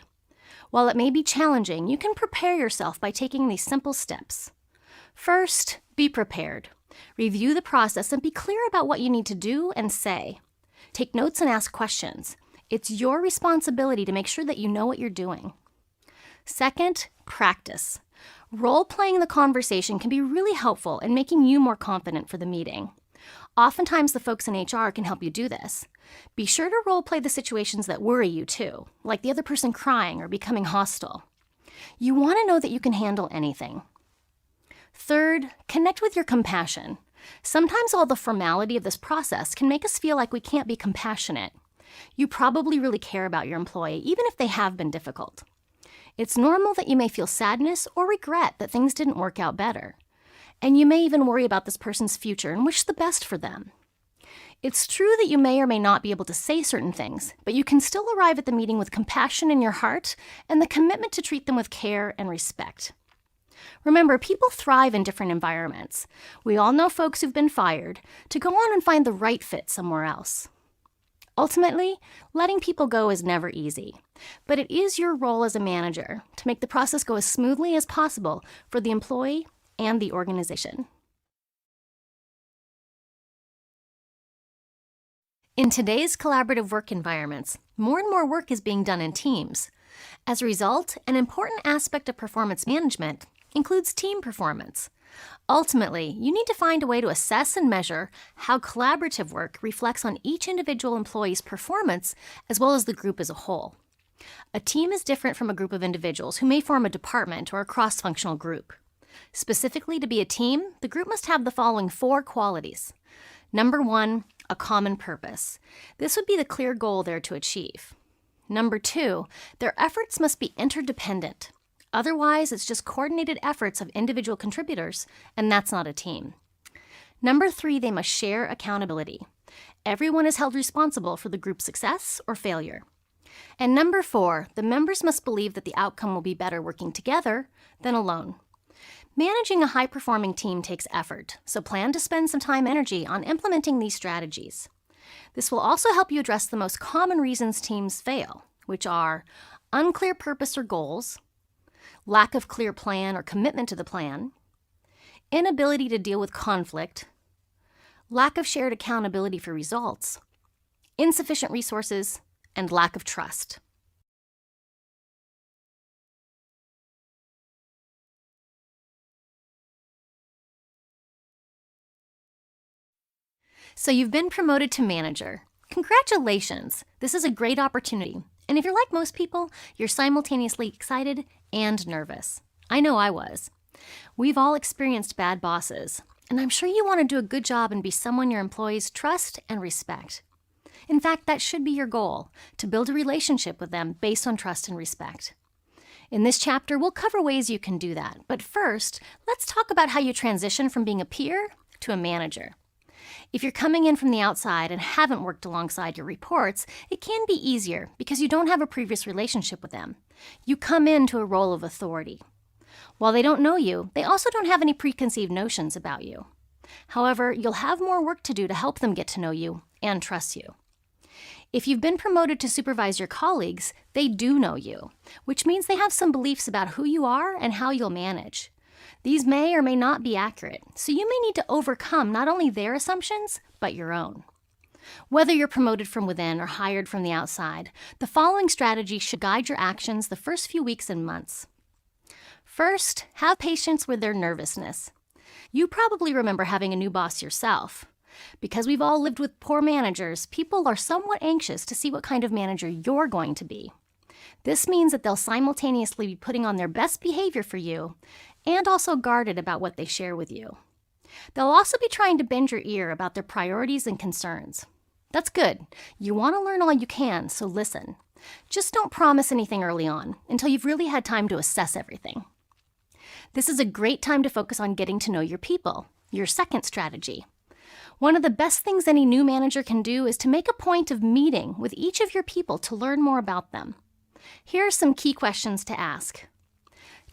While it may be challenging, you can prepare yourself by taking these simple steps. First, be prepared. Review the process and be clear about what you need to do and say. Take notes and ask questions. It's your responsibility to make sure that you know what you're doing. Second, practice. Role-playing the conversation can be really helpful in making you more confident for the meeting. Oftentimes, the folks in HR can help you do this. Be sure to role-play the situations that worry you too, like the other person crying or becoming hostile. You want to know that you can handle anything. Third, connect with your compassion. Sometimes all the formality of this process can make us feel like we can't be compassionate. You probably really care about your employee, even if they have been difficult. It's normal that you may feel sadness or regret that things didn't work out better. And you may even worry about this person's future and wish the best for them. It's true that you may or may not be able to say certain things, but you can still arrive at the meeting with compassion in your heart and the commitment to treat them with care and respect. Remember, people thrive in different environments. We all know folks who've been fired to go on and find the right fit somewhere else. Ultimately, letting people go is never easy, but it is your role as a manager to make the process go as smoothly as possible for the employee and the organization. In today's collaborative work environments, more and more work is being done in teams. As a result, an important aspect of performance management includes team performance. Ultimately, you need to find a way to assess and measure how collaborative work reflects on each individual employee's performance as well as the group as a whole. A team is different from a group of individuals who may form a department or a cross-functional group. Specifically, to be a team, the group must have the following 4 qualities. Number 1, a common purpose. This would be the clear goal they're to achieve. Number 2, their efforts must be interdependent. Otherwise, it's just coordinated efforts of individual contributors, and that's not a team. Number 3, they must share accountability. Everyone is held responsible for the group's success or failure. And number 4, the members must believe that the outcome will be better working together than alone. Managing a high-performing team takes effort, so plan to spend some time and energy on implementing these strategies. This will also help you address the most common reasons teams fail, which are unclear purpose or goals, lack of clear plan or commitment to the plan, inability to deal with conflict, lack of shared accountability for results, insufficient resources, and lack of trust. So you've been promoted to manager. Congratulations! This is a great opportunity. And if you're like most people, you're simultaneously excited and nervous. I know I was. We've all experienced bad bosses, and I'm sure you want to do a good job and be someone your employees trust and respect. In fact, that should be your goal, to build a relationship with them based on trust and respect. In this chapter, we'll cover ways you can do that. But first, let's talk about how you transition from being a peer to a manager. If you're coming in from the outside and haven't worked alongside your reports, it can be easier because you don't have a previous relationship with them. You come into a role of authority. While they don't know you, they also don't have any preconceived notions about you. However, you'll have more work to do to help them get to know you and trust you. If you've been promoted to supervise your colleagues, they do know you, which means they have some beliefs about who you are and how you'll manage. These may or may not be accurate, so you may need to overcome not only their assumptions, but your own. Whether you're promoted from within or hired from the outside, the following strategy should guide your actions the first few weeks and months. First, have patience with their nervousness. You probably remember having a new boss yourself. Because we've all lived with poor managers, people are somewhat anxious to see what kind of manager you're going to be. This means that they'll simultaneously be putting on their best behavior for you and also guarded about what they share with you. They'll also be trying to bend your ear about their priorities and concerns. That's good. You want to learn all you can, so listen. Just don't promise anything early on until you've really had time to assess everything. This is a great time to focus on getting to know your people, your second strategy. One of the best things any new manager can do is to make a point of meeting with each of your people to learn more about them. Here are some key questions to ask.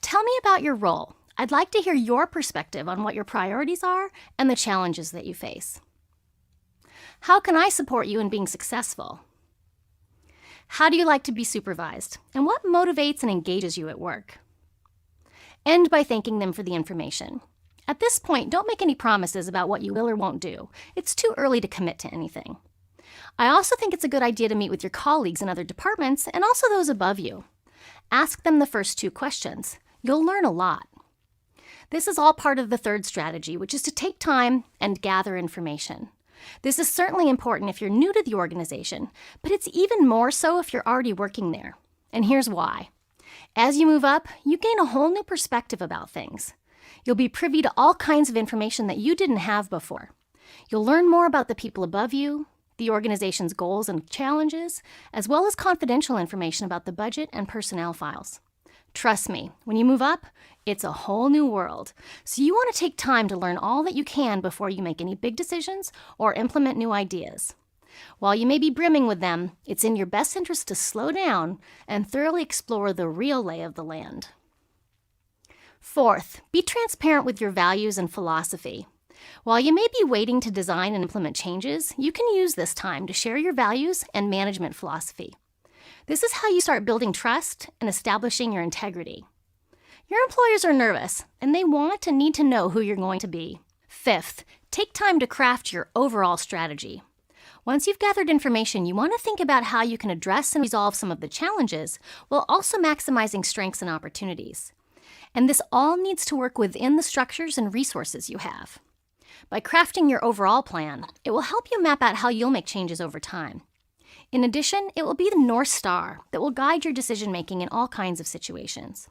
Tell me about your role. I'd like to hear your perspective on what your priorities are and the challenges that you face. How can I support you in being successful? How do you like to be supervised? And what motivates and engages you at work? End by thanking them for the information. At this point, don't make any promises about what you will or won't do. It's too early to commit to anything. I also think it's a good idea to meet with your colleagues in other departments and also those above you. Ask them the first 2 questions. You'll learn a lot. This is all part of the third strategy, which is to take time and gather information. This is certainly important if you're new to the organization, but it's even more so if you're already working there. And here's why. As you move up, you gain a whole new perspective about things. You'll be privy to all kinds of information that you didn't have before. You'll learn more about the people above you, the organization's goals and challenges, as well as confidential information about the budget and personnel files. Trust me, when you move up, it's a whole new world. So you want to take time to learn all that you can before you make any big decisions or implement new ideas. While you may be brimming with them, it's in your best interest to slow down and thoroughly explore the real lay of the land. Fourth, be transparent with your values and philosophy. While you may be waiting to design and implement changes, you can use this time to share your values and management philosophy. This is how you start building trust and establishing your integrity. Your employers are nervous, and they want and need to know who you're going to be. Fifth, take time to craft your overall strategy. Once you've gathered information, you want to think about how you can address and resolve some of the challenges while also maximizing strengths and opportunities. And this all needs to work within the structures and resources you have. By crafting your overall plan, it will help you map out how you'll make changes over time. In addition, it will be the North Star that will guide your decision-making in all kinds of situations.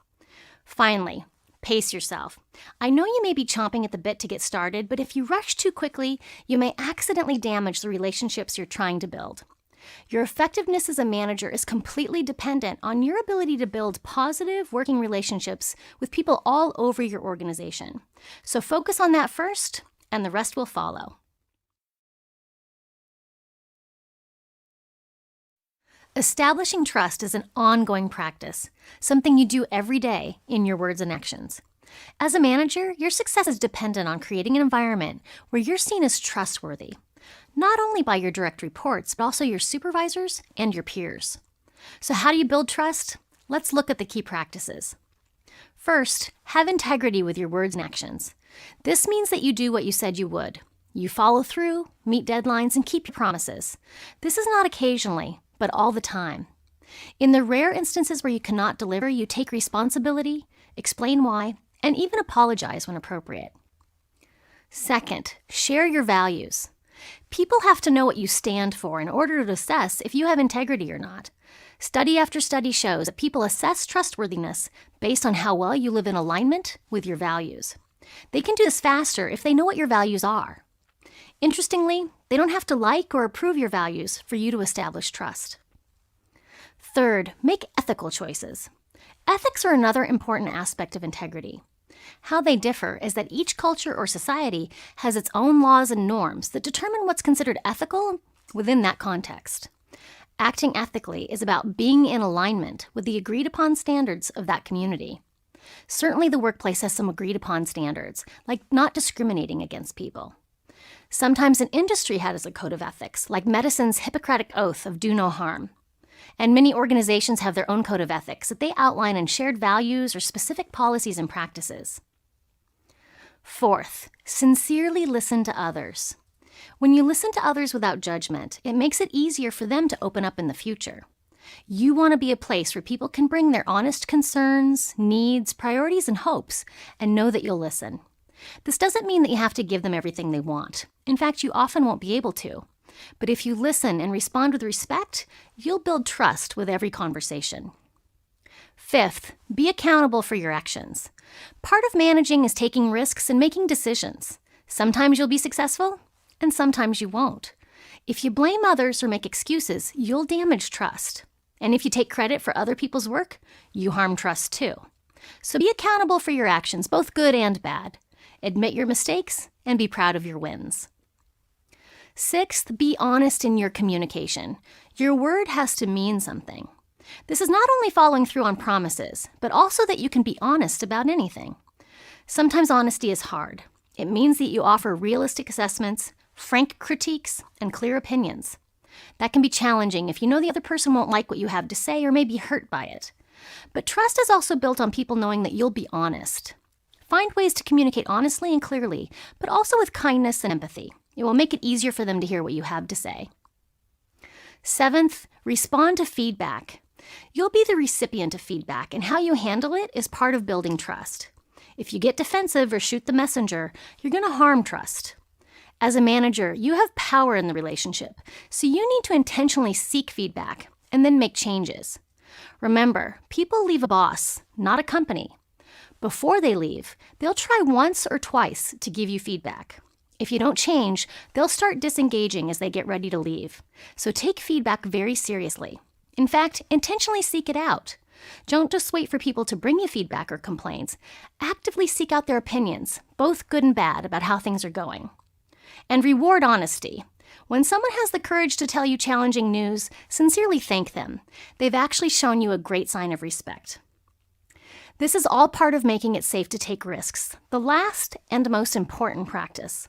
Finally, pace yourself. I know you may be chomping at the bit to get started, but if you rush too quickly, you may accidentally damage the relationships you're trying to build. Your effectiveness as a manager is completely dependent on your ability to build positive working relationships with people all over your organization. So focus on that first, and the rest will follow. Establishing trust is an ongoing practice, something you do every day in your words and actions. As a manager, your success is dependent on creating an environment where you're seen as trustworthy, not only by your direct reports, but also your supervisors and your peers. So how do you build trust? Let's look at the key practices. First, have integrity with your words and actions. This means that you do what you said you would. You follow through, meet deadlines, and keep your promises. This is not occasionally, but all the time. In the rare instances where you cannot deliver, you take responsibility, explain why, and even apologize when appropriate. Second, share your values. People have to know what you stand for in order to assess if you have integrity or not. Study after study shows that people assess trustworthiness based on how well you live in alignment with your values. They can do this faster if they know what your values are. Interestingly, they don't have to like or approve your values for you to establish trust. Third, make ethical choices. Ethics are another important aspect of integrity. How they differ is that each culture or society has its own laws and norms that determine what's considered ethical within that context. Acting ethically is about being in alignment with the agreed-upon standards of that community. Certainly the workplace has some agreed-upon standards, like not discriminating against people. Sometimes an industry has a code of ethics, like medicine's Hippocratic Oath of do no harm. And many organizations have their own code of ethics that they outline in shared values or specific policies and practices. Fourth, sincerely listen to others. When you listen to others without judgment, it makes it easier for them to open up in the future. You want to be a place where people can bring their honest concerns, needs, priorities, and hopes, and know that you'll listen. This doesn't mean that you have to give them everything they want. In fact, you often won't be able to. But if you listen and respond with respect, you'll build trust with every conversation. Fifth, be accountable for your actions. Part of managing is taking risks and making decisions. Sometimes you'll be successful, and sometimes you won't. If you blame others or make excuses, you'll damage trust. And if you take credit for other people's work, you harm trust too. So be accountable for your actions, both good and bad. Admit your mistakes and be proud of your wins. Sixth, be honest in your communication. Your word has to mean something. This is not only following through on promises, but also that you can be honest about anything. Sometimes honesty is hard. It means that you offer realistic assessments, frank critiques, and clear opinions. That can be challenging if you know the other person won't like what you have to say or may be hurt by it. But trust is also built on people knowing that you'll be honest. Find ways to communicate honestly and clearly, but also with kindness and empathy. It will make it easier for them to hear what you have to say. Seventh, respond to feedback. You'll be the recipient of feedback, and how you handle it is part of building trust. If you get defensive or shoot the messenger, you're going to harm trust. As a manager, you have power in the relationship, so you need to intentionally seek feedback and then make changes. Remember, people leave a boss, not a company. Before they leave, they'll try once or twice to give you feedback. If you don't change, they'll start disengaging as they get ready to leave. So take feedback very seriously. In fact, intentionally seek it out. Don't just wait for people to bring you feedback or complaints. Actively seek out their opinions, both good and bad, about how things are going. And reward honesty. When someone has the courage to tell you challenging news, sincerely thank them. They've actually shown you a great sign of respect. This is all part of making it safe to take risks, the last and most important practice.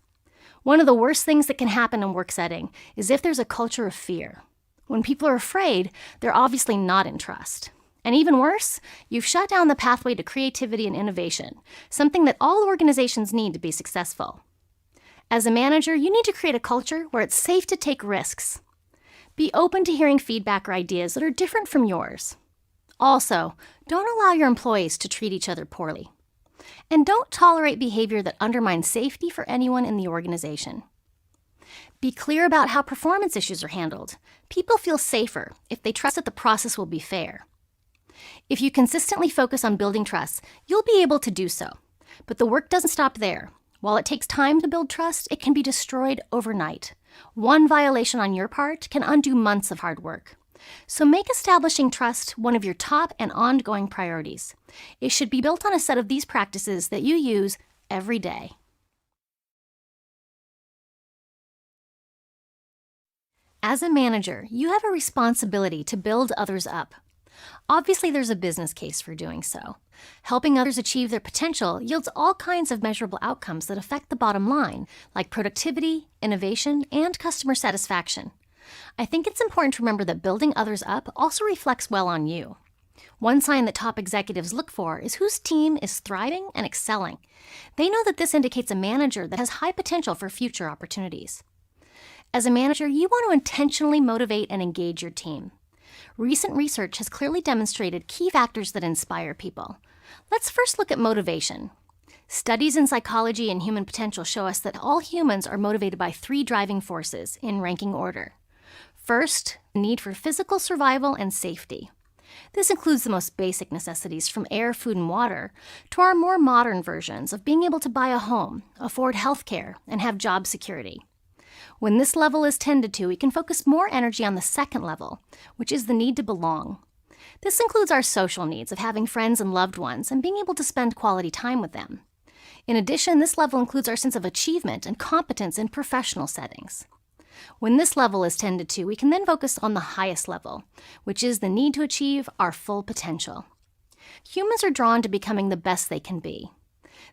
One of the worst things that can happen in work setting is if there's a culture of fear. When people are afraid, they're obviously not in trust. And even worse, you've shut down the pathway to creativity and innovation, something that all organizations need to be successful. As a manager, you need to create a culture where it's safe to take risks. Be open to hearing feedback or ideas that are different from yours. Also, don't allow your employees to treat each other poorly. And don't tolerate behavior that undermines safety for anyone in the organization. Be clear about how performance issues are handled. People feel safer if they trust that the process will be fair. If you consistently focus on building trust, you'll be able to do so. But the work doesn't stop there. While it takes time to build trust, it can be destroyed overnight. One violation on your part can undo months of hard work. So make establishing trust one of your top and ongoing priorities. It should be built on a set of these practices that you use every day. As a manager, you have a responsibility to build others up. Obviously, there's a business case for doing so. Helping others achieve their potential yields all kinds of measurable outcomes that affect the bottom line, like productivity, innovation, and customer satisfaction. I think it's important to remember that building others up also reflects well on you. One sign that top executives look for is whose team is thriving and excelling. They know that this indicates a manager that has high potential for future opportunities. As a manager, you want to intentionally motivate and engage your team. Recent research has clearly demonstrated key factors that inspire people. Let's first look at motivation. Studies in psychology and human potential show us that all humans are motivated by 3 driving forces in ranking order. First, the need for physical survival and safety. This includes the most basic necessities from air, food, and water to our more modern versions of being able to buy a home, afford health care, and have job security. When this level is tended to, we can focus more energy on the second level, which is the need to belong. This includes our social needs of having friends and loved ones and being able to spend quality time with them. In addition, this level includes our sense of achievement and competence in professional settings. When this level is tended to, we can then focus on the highest level, which is the need to achieve our full potential. Humans are drawn to becoming the best they can be.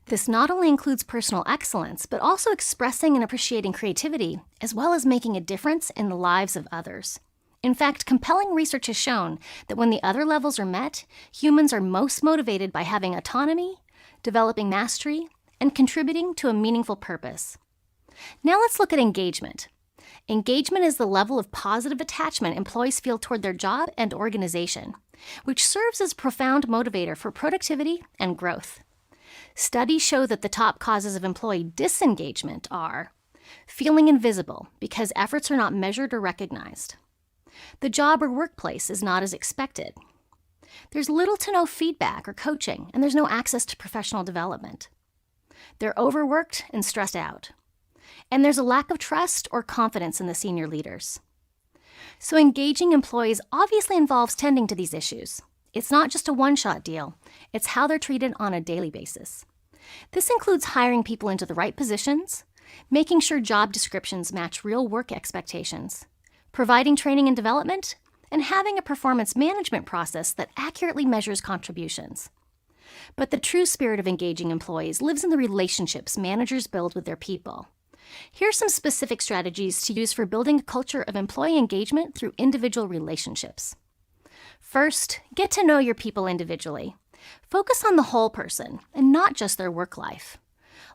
This not only includes personal excellence, but also expressing and appreciating creativity, as well as making a difference in the lives of others. In fact, compelling research has shown that when the other levels are met, humans are most motivated by having autonomy, developing mastery, and contributing to a meaningful purpose. Now let's look at engagement. Engagement is the level of positive attachment employees feel toward their job and organization, which serves as a profound motivator for productivity and growth. Studies show that the top causes of employee disengagement are feeling invisible because efforts are not measured or recognized. The job or workplace is not as expected. There's little to no feedback or coaching, and there's no access to professional development. They're overworked and stressed out. And there's a lack of trust or confidence in the senior leaders. So engaging employees obviously involves tending to these issues. It's not just a one-shot deal. It's how they're treated on a daily basis. This includes hiring people into the right positions, making sure job descriptions match real work expectations, providing training and development, and having a performance management process that accurately measures contributions. But the true spirit of engaging employees lives in the relationships managers build with their people. Here are some specific strategies to use for building a culture of employee engagement through individual relationships. First, get to know your people individually. Focus on the whole person and not just their work life.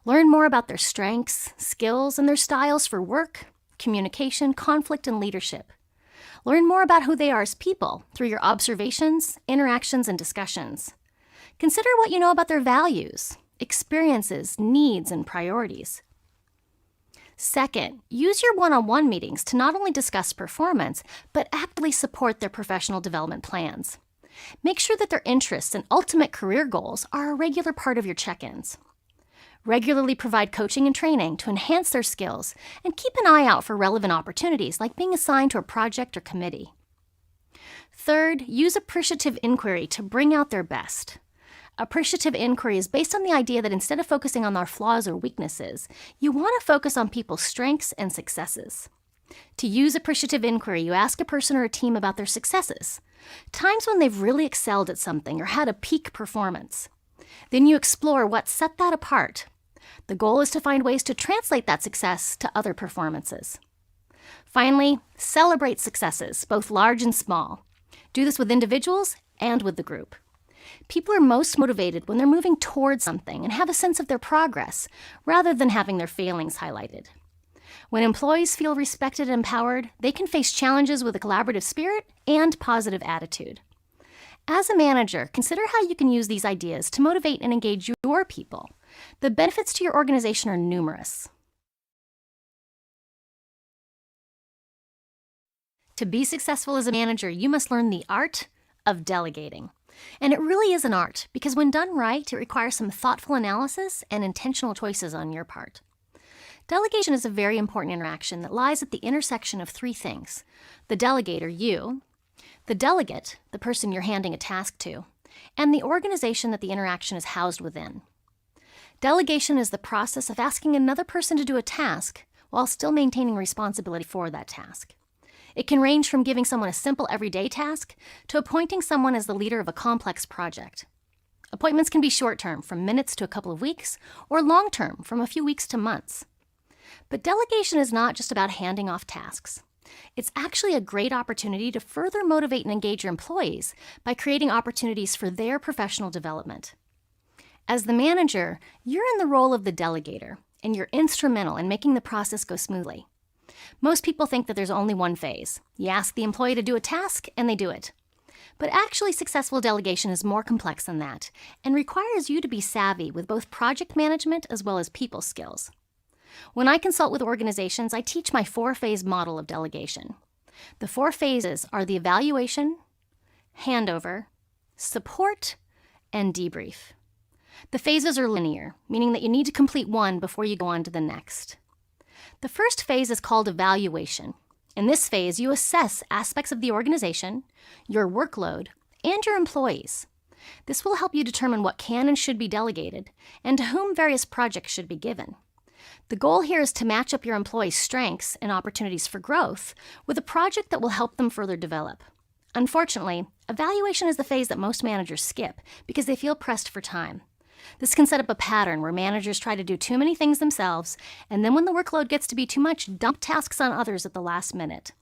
Learn more about their strengths, skills, and their styles for work, communication, conflict, and leadership. Learn more about who they are as people through your observations, interactions, and discussions. Consider what you know about their values, experiences, needs, and priorities. Second, use your one-on-one meetings to not only discuss performance, but actively support their professional development plans. Make sure that their interests and ultimate career goals are a regular part of your check-ins. Regularly provide coaching and training to enhance their skills, and keep an eye out for relevant opportunities like being assigned to a project or committee. Third, use appreciative inquiry to bring out their best. Appreciative inquiry is based on the idea that instead of focusing on their flaws or weaknesses, you want to focus on people's strengths and successes. To use appreciative inquiry, you ask a person or a team about their successes, times when they've really excelled at something or had a peak performance. Then you explore what set that apart. The goal is to find ways to translate that success to other performances. Finally, celebrate successes, both large and small. Do this with individuals and with the group. People are most motivated when they're moving towards something and have a sense of their progress, rather than having their failings highlighted. When employees feel respected and empowered, they can face challenges with a collaborative spirit and positive attitude. As a manager, consider how you can use these ideas to motivate and engage your people. The benefits to your organization are numerous. To be successful as a manager, you must learn the art of delegating. And it really is an art, because when done right, it requires some thoughtful analysis and intentional choices on your part. Delegation is a very important interaction that lies at the intersection of three things: the delegator, you; the delegate, the person you're handing a task to; and the organization that the interaction is housed within. Delegation is the process of asking another person to do a task while still maintaining responsibility for that task. It can range from giving someone a simple everyday task to appointing someone as the leader of a complex project. Appointments can be short-term, from minutes to a couple of weeks, or long-term, from a few weeks to months. But delegation is not just about handing off tasks. It's actually a great opportunity to further motivate and engage your employees by creating opportunities for their professional development. As the manager, you're in the role of the delegator, and you're instrumental in making the process go smoothly. Most people think that there's only one phase. You ask the employee to do a task, and they do it. But actually, successful delegation is more complex than that, and requires you to be savvy with both project management as well as people skills. When I consult with organizations, I teach my 4-phase model of delegation. The 4 phases are the evaluation, handover, support, and debrief. The phases are linear, meaning that you need to complete one before you go on to the next. The first phase is called evaluation. In this phase, you assess aspects of the organization, your workload, and your employees. This will help you determine what can and should be delegated, and to whom various projects should be given. The goal here is to match up your employees' strengths and opportunities for growth with a project that will help them further develop. Unfortunately, evaluation is the phase that most managers skip because they feel pressed for time. This can set up a pattern where managers try to do too many things themselves, and then when the workload gets to be too much, dump tasks on others at the last minute.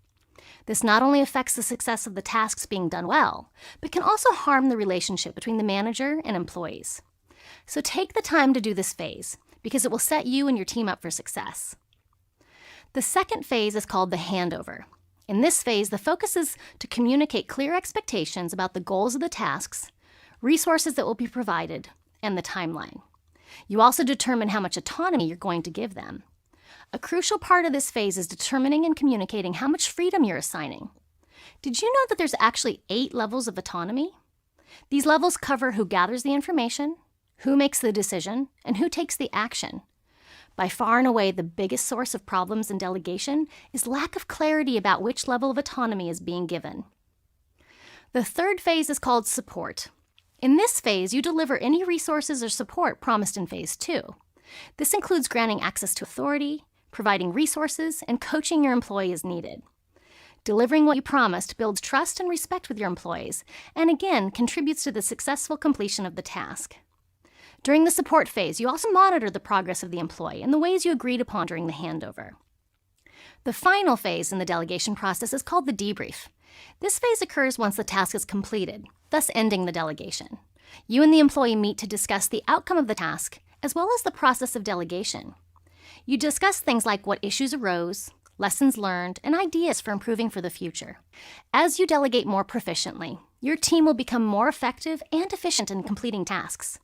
This not only affects the success of the tasks being done well, but can also harm the relationship between the manager and employees. So take the time to do this phase, because it will set you and your team up for success. The second phase is called the handover. In this phase, the focus is to communicate clear expectations about the goals of the tasks, resources that will be provided, and the timeline. You also determine how much autonomy you're going to give them. A crucial part of this phase is determining and communicating how much freedom you're assigning. Did you know that there's actually 8 levels of autonomy? These levels cover who gathers the information, who makes the decision, and who takes the action. By far and away, the biggest source of problems in delegation is lack of clarity about which level of autonomy is being given. The third phase is called support. In this phase, you deliver any resources or support promised in phase 2. This includes granting access to authority, providing resources, and coaching your employee as needed. Delivering what you promised builds trust and respect with your employees, and again, contributes to the successful completion of the task. During the support phase, you also monitor the progress of the employee and the ways you agreed upon during the handover. The final phase in the delegation process is called the debrief. This phase occurs once the task is completed, thus ending the delegation. You and the employee meet to discuss the outcome of the task, as well as the process of delegation. You discuss things like what issues arose, lessons learned, and ideas for improving for the future. As you delegate more proficiently, your team will become more effective and efficient in completing tasks.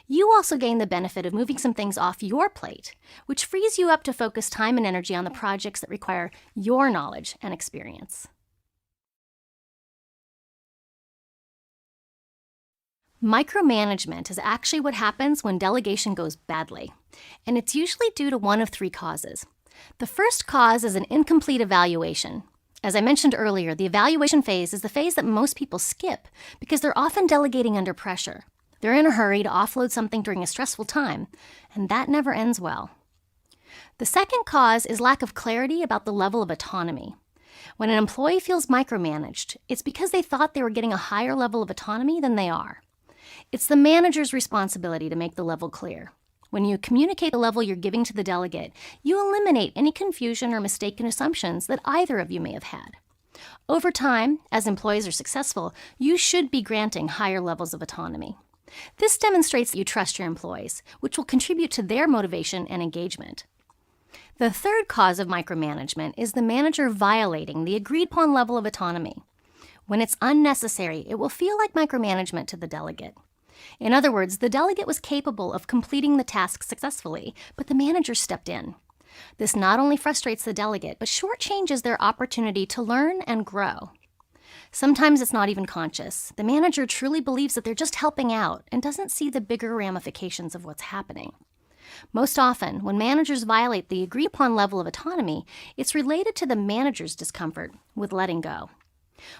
You also gain the benefit of moving some things off your plate, which frees you up to focus time and energy on the projects that require your knowledge and experience. Micromanagement is actually what happens when delegation goes badly, and it's usually due to one of 3 causes. The first cause is an incomplete evaluation. As I mentioned earlier, the evaluation phase is the phase that most people skip because they're often delegating under pressure. They're in a hurry to offload something during a stressful time, and that never ends well. The second cause is lack of clarity about the level of autonomy. When an employee feels micromanaged, it's because they thought they were getting a higher level of autonomy than they are. It's the manager's responsibility to make the level clear. When you communicate the level you're giving to the delegate, you eliminate any confusion or mistaken assumptions that either of you may have had. Over time, as employees are successful, you should be granting higher levels of autonomy. This demonstrates that you trust your employees, which will contribute to their motivation and engagement. The third cause of micromanagement is the manager violating the agreed-upon level of autonomy. When it's unnecessary, it will feel like micromanagement to the delegate. In other words, the delegate was capable of completing the task successfully, but the manager stepped in. This not only frustrates the delegate, but shortchanges their opportunity to learn and grow. Sometimes it's not even conscious. The manager truly believes that they're just helping out and doesn't see the bigger ramifications of what's happening. Most often, when managers violate the agreed-upon level of autonomy, it's related to the manager's discomfort with letting go.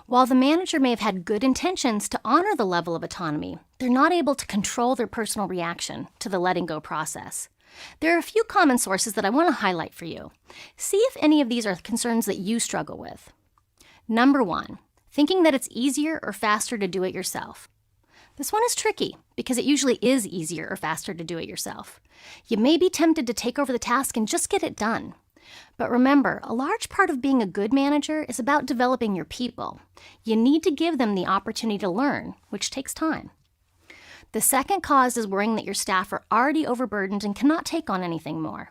While the manager may have had good intentions to honor the level of autonomy, they're not able to control their personal reaction to the letting go process. There are a few common sources that I want to highlight for you. See if any of these are concerns that you struggle with. Number 1, thinking that it's easier or faster to do it yourself. This one is tricky because it usually is easier or faster to do it yourself. You may be tempted to take over the task and just get it done. But remember, a large part of being a good manager is about developing your people. You need to give them the opportunity to learn, which takes time. The second cause is worrying that your staff are already overburdened and cannot take on anything more.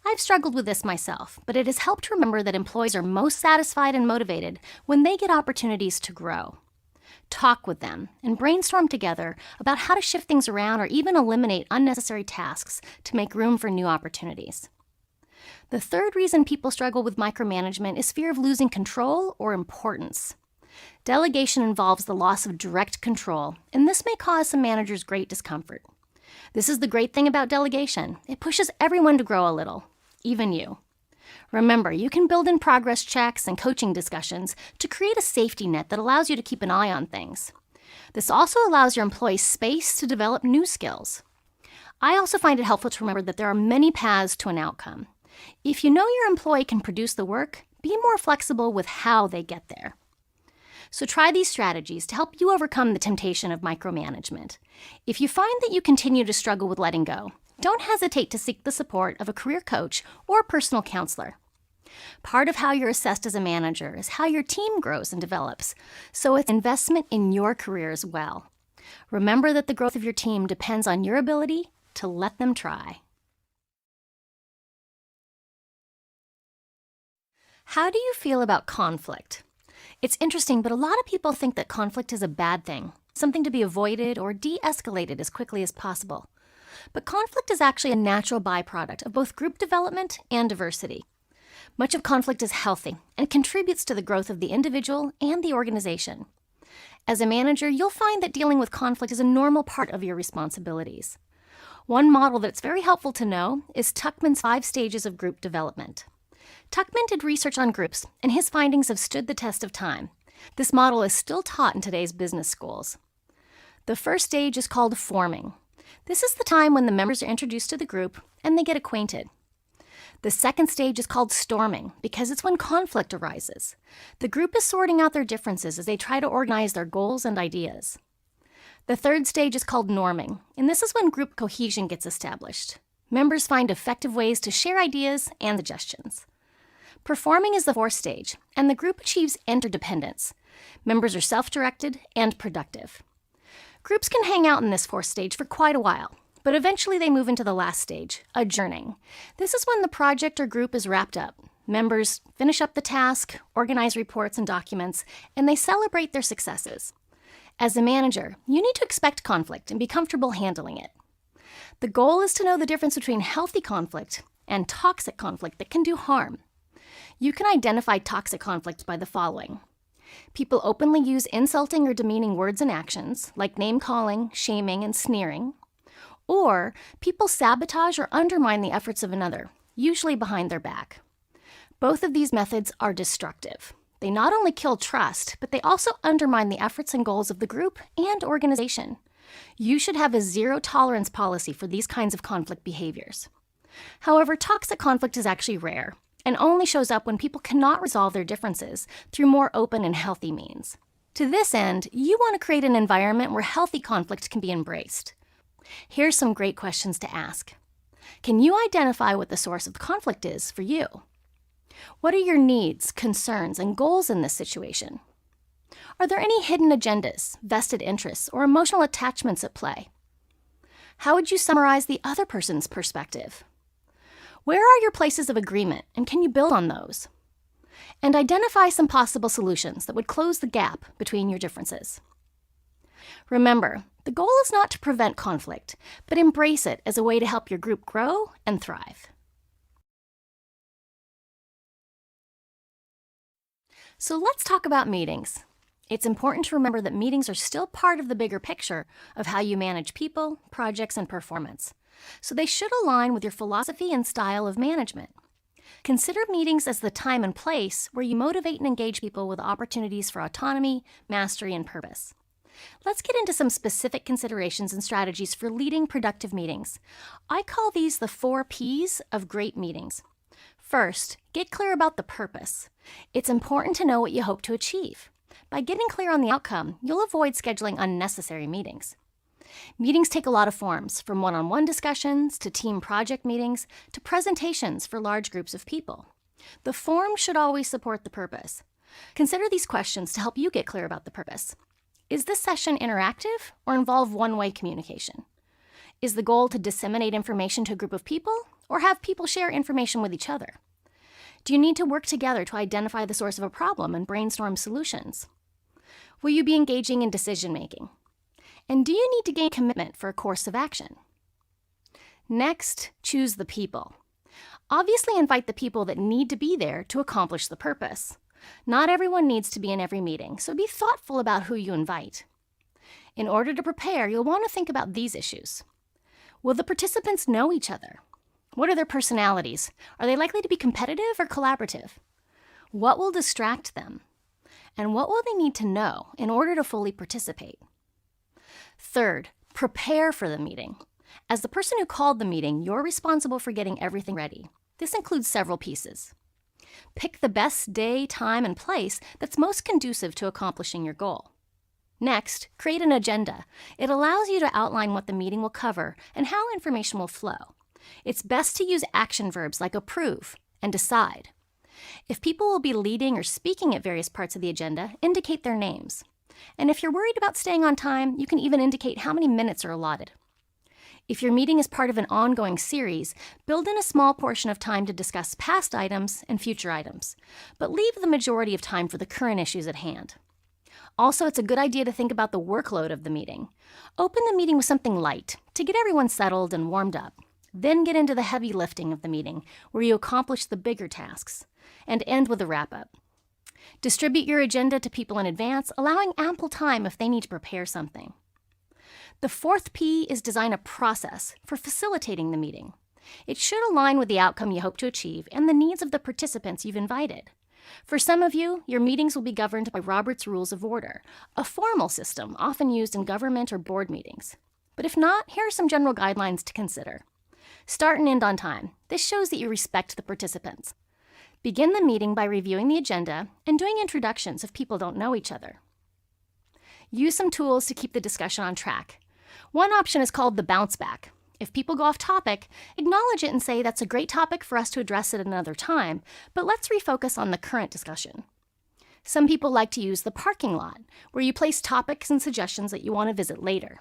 I've struggled with this myself, but it has helped to remember that employees are most satisfied and motivated when they get opportunities to grow. Talk with them and brainstorm together about how to shift things around or even eliminate unnecessary tasks to make room for new opportunities. The third reason people struggle with micromanagement is fear of losing control or importance. Delegation involves the loss of direct control, and this may cause some managers great discomfort. This is the great thing about delegation. It pushes everyone to grow a little, even you. Remember, you can build in progress checks and coaching discussions to create a safety net that allows you to keep an eye on things. This also allows your employees space to develop new skills. I also find it helpful to remember that there are many paths to an outcome. If you know your employee can produce the work, be more flexible with how they get there. So try these strategies to help you overcome the temptation of micromanagement. If you find that you continue to struggle with letting go, don't hesitate to seek the support of a career coach or personal counselor. Part of how you're assessed as a manager is how your team grows and develops, so it's an investment in your career as well. Remember that the growth of your team depends on your ability to let them try. How do you feel about conflict? It's interesting, but a lot of people think that conflict is a bad thing, something to be avoided or de-escalated as quickly as possible. But conflict is actually a natural byproduct of both group development and diversity. Much of conflict is healthy and contributes to the growth of the individual and the organization. As a manager, you'll find that dealing with conflict is a normal part of your responsibilities. One model that's very helpful to know is Tuckman's 5 stages of group development. Tuckman did research on groups, and his findings have stood the test of time. This model is still taught in today's business schools. The first stage is called forming. This is the time when the members are introduced to the group and they get acquainted. The second stage is called storming because it's when conflict arises. The group is sorting out their differences as they try to organize their goals and ideas. The third stage is called norming, and this is when group cohesion gets established. Members find effective ways to share ideas and suggestions. Performing is the fourth stage, and the group achieves interdependence. Members are self-directed and productive. Groups can hang out in this fourth stage for quite a while, but eventually they move into the last stage, adjourning. This is when the project or group is wrapped up. Members finish up the task, organize reports and documents, and they celebrate their successes. As a manager, you need to expect conflict and be comfortable handling it. The goal is to know the difference between healthy conflict and toxic conflict that can do harm. You can identify toxic conflict by the following. People openly use insulting or demeaning words and actions, like name-calling, shaming, and sneering. Or people sabotage or undermine the efforts of another, usually behind their back. Both of these methods are destructive. They not only kill trust, but they also undermine the efforts and goals of the group and organization. You should have a zero-tolerance policy for these kinds of conflict behaviors. However, toxic conflict is actually rare and only shows up when people cannot resolve their differences through more open and healthy means. To this end, you want to create an environment where healthy conflict can be embraced. Here's some great questions to ask. Can you identify what the source of the conflict is for you? What are your needs, concerns, and goals in this situation? Are there any hidden agendas, vested interests, or emotional attachments at play? How would you summarize the other person's perspective? Where are your places of agreement, and can you build on those? And identify some possible solutions that would close the gap between your differences. Remember, the goal is not to prevent conflict, but embrace it as a way to help your group grow and thrive. So let's talk about meetings. It's important to remember that meetings are still part of the bigger picture of how you manage people, projects, and performance. So they should align with your philosophy and style of management. Consider meetings as the time and place where you motivate and engage people with opportunities for autonomy, mastery, and purpose. Let's get into some specific considerations and strategies for leading productive meetings. I call these the 4 Ps of great meetings. First, get clear about the purpose. It's important to know what you hope to achieve. By getting clear on the outcome, you'll avoid scheduling unnecessary meetings. Meetings take a lot of forms, from one-on-one discussions to team project meetings to presentations for large groups of people. The form should always support the purpose. Consider these questions to help you get clear about the purpose. Is this session interactive or involve one-way communication? Is the goal to disseminate information to a group of people or have people share information with each other? Do you need to work together to identify the source of a problem and brainstorm solutions? Will you be engaging in decision-making? And do you need to gain commitment for a course of action? Next, choose the people. Obviously, invite the people that need to be there to accomplish the purpose. Not everyone needs to be in every meeting, so be thoughtful about who you invite. In order to prepare, you'll want to think about these issues. Will the participants know each other? What are their personalities? Are they likely to be competitive or collaborative? What will distract them? And what will they need to know in order to fully participate? Third, prepare for the meeting. As the person who called the meeting, you're responsible for getting everything ready. This includes several pieces. Pick the best day, time, and place that's most conducive to accomplishing your goal. Next, create an agenda. It allows you to outline what the meeting will cover and how information will flow. It's best to use action verbs like approve and decide. If people will be leading or speaking at various parts of the agenda, indicate their names. And if you're worried about staying on time, you can even indicate how many minutes are allotted. If your meeting is part of an ongoing series, build in a small portion of time to discuss past items and future items, but leave the majority of time for the current issues at hand. Also, it's a good idea to think about the workload of the meeting. Open the meeting with something light to get everyone settled and warmed up. Then get into the heavy lifting of the meeting, where you accomplish the bigger tasks, and end with a wrap-up. Distribute your agenda to people in advance, allowing ample time if they need to prepare something. The fourth P is design a process for facilitating the meeting. It should align with the outcome you hope to achieve and the needs of the participants you've invited. For some of you, your meetings will be governed by Robert's Rules of Order, a formal system often used in government or board meetings. But if not, here are some general guidelines to consider. Start and end on time. This shows that you respect the participants. Begin the meeting by reviewing the agenda and doing introductions if people don't know each other. Use some tools to keep the discussion on track. One option is called the bounce back. If people go off topic, acknowledge it and say that's a great topic for us to address at another time, but let's refocus on the current discussion. Some people like to use the parking lot, where you place topics and suggestions that you want to visit later.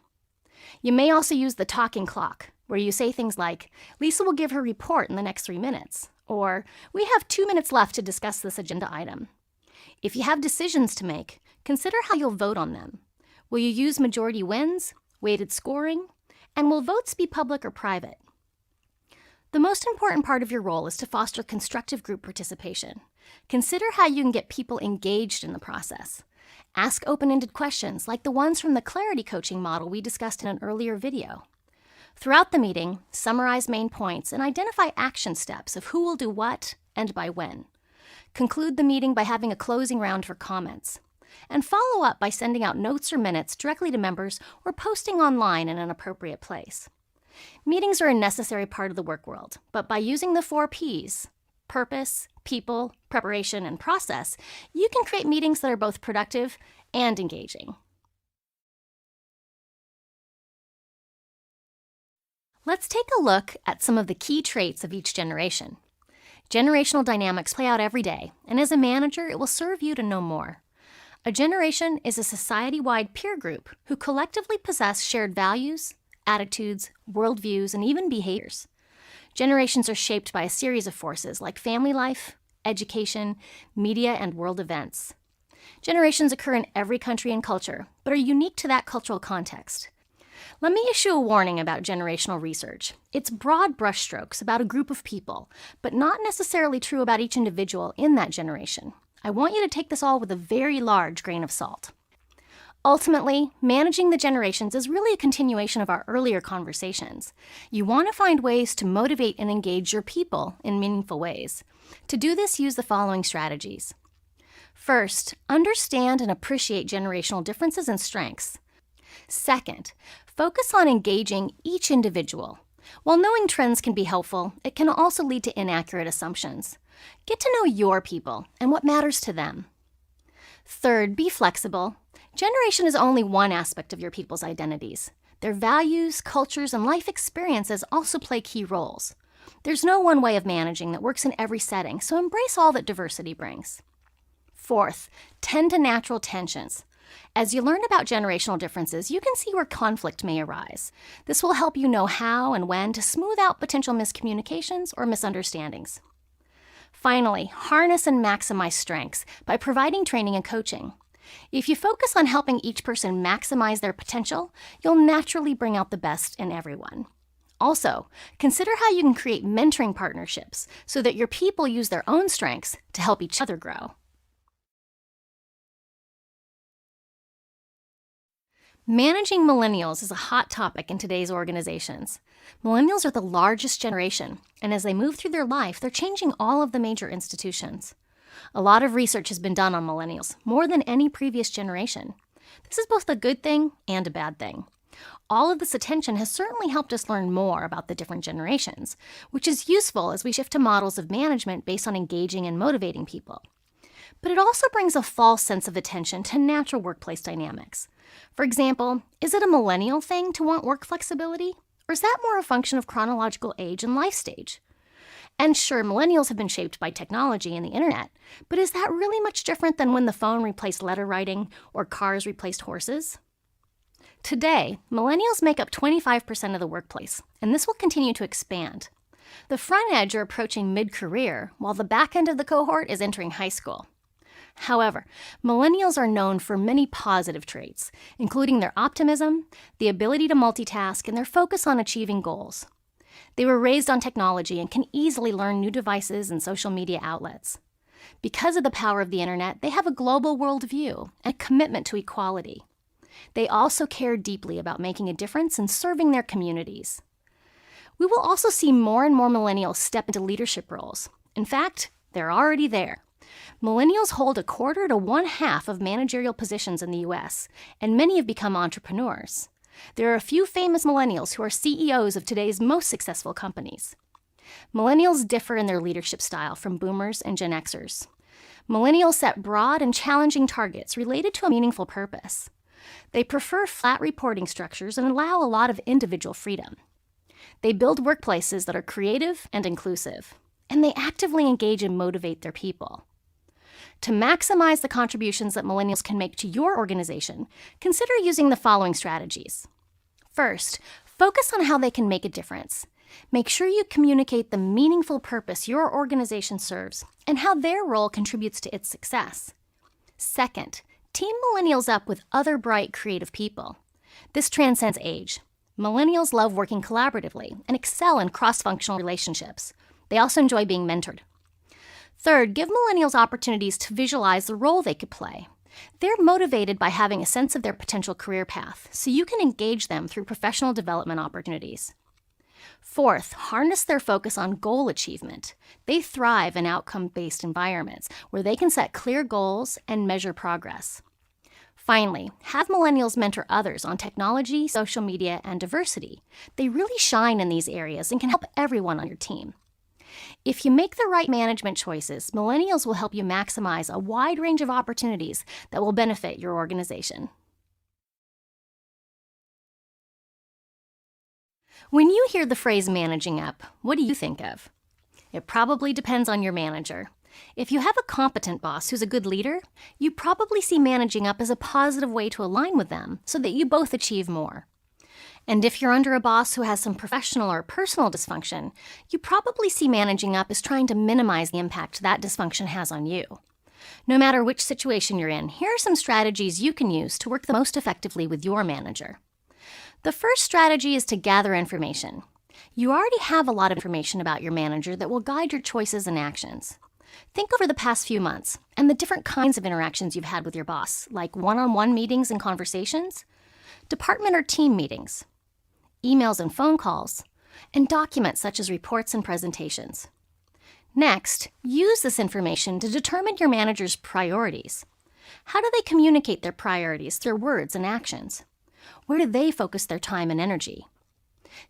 You may also use the talking clock, where you say things like, Lisa will give her report in the next 3 minutes, or we have 2 minutes left to discuss this agenda item. If you have decisions to make, consider how you'll vote on them. Will you use majority wins, weighted scoring, and will votes be public or private? The most important part of your role is to foster constructive group participation. Consider how you can get people engaged in the process. Ask open-ended questions like the ones from the clarity coaching model we discussed in an earlier video. Throughout the meeting, summarize main points and identify action steps of who will do what and by when. Conclude the meeting by having a closing round for comments. And follow up by sending out notes or minutes directly to members or posting online in an appropriate place. Meetings are a necessary part of the work world, but by using the 4 Ps, purpose, people, preparation, and process, you can create meetings that are both productive and engaging. Let's take a look at some of the key traits of each generation. Generational dynamics play out every day, and as a manager, it will serve you to know more. A generation is a society-wide peer group who collectively possess shared values, attitudes, worldviews, and even behaviors. Generations are shaped by a series of forces like family life, education, media, and world events. Generations occur in every country and culture, but are unique to that cultural context. Let me issue a warning about generational research. It's broad brushstrokes about a group of people, but not necessarily true about each individual in that generation. I want you to take this all with a very large grain of salt. Ultimately, managing the generations is really a continuation of our earlier conversations. You want to find ways to motivate and engage your people in meaningful ways. To do this, use the following strategies. First, understand and appreciate generational differences and strengths. Second, focus on engaging each individual. While knowing trends can be helpful, it can also lead to inaccurate assumptions. Get to know your people and what matters to them. Third, be flexible. Generation is only one aspect of your people's identities. Their values, cultures, and life experiences also play key roles. There's no one way of managing that works in every setting, so embrace all that diversity brings. Fourth, tend to natural tensions. As you learn about generational differences, you can see where conflict may arise. This will help you know how and when to smooth out potential miscommunications or misunderstandings. Finally, harness and maximize strengths by providing training and coaching. If you focus on helping each person maximize their potential, you'll naturally bring out the best in everyone. Also, consider how you can create mentoring partnerships so that your people use their own strengths to help each other grow. Managing millennials is a hot topic in today's organizations. Millennials are the largest generation, and as they move through their life, they're changing all of the major institutions. A lot of research has been done on millennials, more than any previous generation. This is both a good thing and a bad thing. All of this attention has certainly helped us learn more about the different generations, which is useful as we shift to models of management based on engaging and motivating people. But it also brings a false sense of attention to natural workplace dynamics. For example, is it a millennial thing to want work flexibility? Or is that more a function of chronological age and life stage? And sure, millennials have been shaped by technology and the internet, but is that really much different than when the phone replaced letter writing or cars replaced horses? Today, millennials make up 25% of the workplace, and this will continue to expand. The front edge are approaching mid-career, while the back end of the cohort is entering high school. However, millennials are known for many positive traits, including their optimism, the ability to multitask, and their focus on achieving goals. They were raised on technology and can easily learn new devices and social media outlets. Because of the power of the internet, they have a global worldview and a commitment to equality. They also care deeply about making a difference and serving their communities. We will also see more and more millennials step into leadership roles. In fact, they're already there. Millennials hold a quarter to one-half of managerial positions in the US, and many have become entrepreneurs. There are a few famous millennials who are CEOs of today's most successful companies. Millennials differ in their leadership style from boomers and Gen Xers. Millennials set broad and challenging targets related to a meaningful purpose. They prefer flat reporting structures and allow a lot of individual freedom. They build workplaces that are creative and inclusive, and they actively engage and motivate their people. To maximize the contributions that millennials can make to your organization, consider using the following strategies. First, focus on how they can make a difference. Make sure you communicate the meaningful purpose your organization serves and how their role contributes to its success. Second, team millennials up with other bright, creative people. This transcends age. Millennials love working collaboratively and excel in cross-functional relationships. They also enjoy being mentored. Third, give millennials opportunities to visualize the role they could play. They're motivated by having a sense of their potential career path, so you can engage them through professional development opportunities. Fourth, harness their focus on goal achievement. They thrive in outcome-based environments where they can set clear goals and measure progress. Finally, have millennials mentor others on technology, social media, and diversity. They really shine in these areas and can help everyone on your team. If you make the right management choices, millennials will help you maximize a wide range of opportunities that will benefit your organization. When you hear the phrase managing up, what do you think of? It probably depends on your manager. If you have a competent boss who's a good leader, you probably see managing up as a positive way to align with them so that you both achieve more. And if you're under a boss who has some professional or personal dysfunction, you probably see managing up as trying to minimize the impact that dysfunction has on you. No matter which situation you're in, here are some strategies you can use to work the most effectively with your manager. The first strategy is to gather information. You already have a lot of information about your manager that will guide your choices and actions. Think over the past few months and the different kinds of interactions you've had with your boss, like one-on-one meetings and conversations, department or team meetings, emails and phone calls, and documents such as reports and presentations. Next, use this information to determine your manager's priorities. How do they communicate their priorities through words and actions? Where do they focus their time and energy?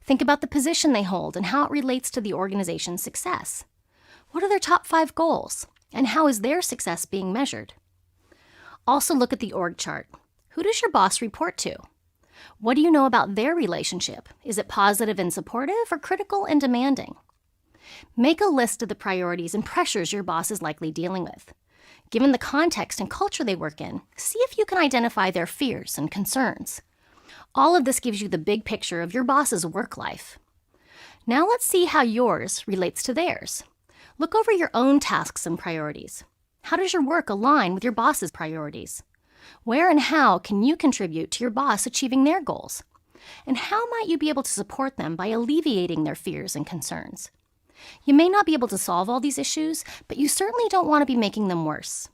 Think about the position they hold and how it relates to the organization's success. What are their top 5 goals, and how is their success being measured? Also look at the org chart. Who does your boss report to? What do you know about their relationship? Is it positive and supportive or critical and demanding? Make a list of the priorities and pressures your boss is likely dealing with. Given the context and culture they work in, see if you can identify their fears and concerns. All of this gives you the big picture of your boss's work life. Now let's see how yours relates to theirs. Look over your own tasks and priorities. How does your work align with your boss's priorities? Where and how can you contribute to your boss achieving their goals? And how might you be able to support them by alleviating their fears and concerns? You may not be able to solve all these issues, but you certainly don't want to be making them worse.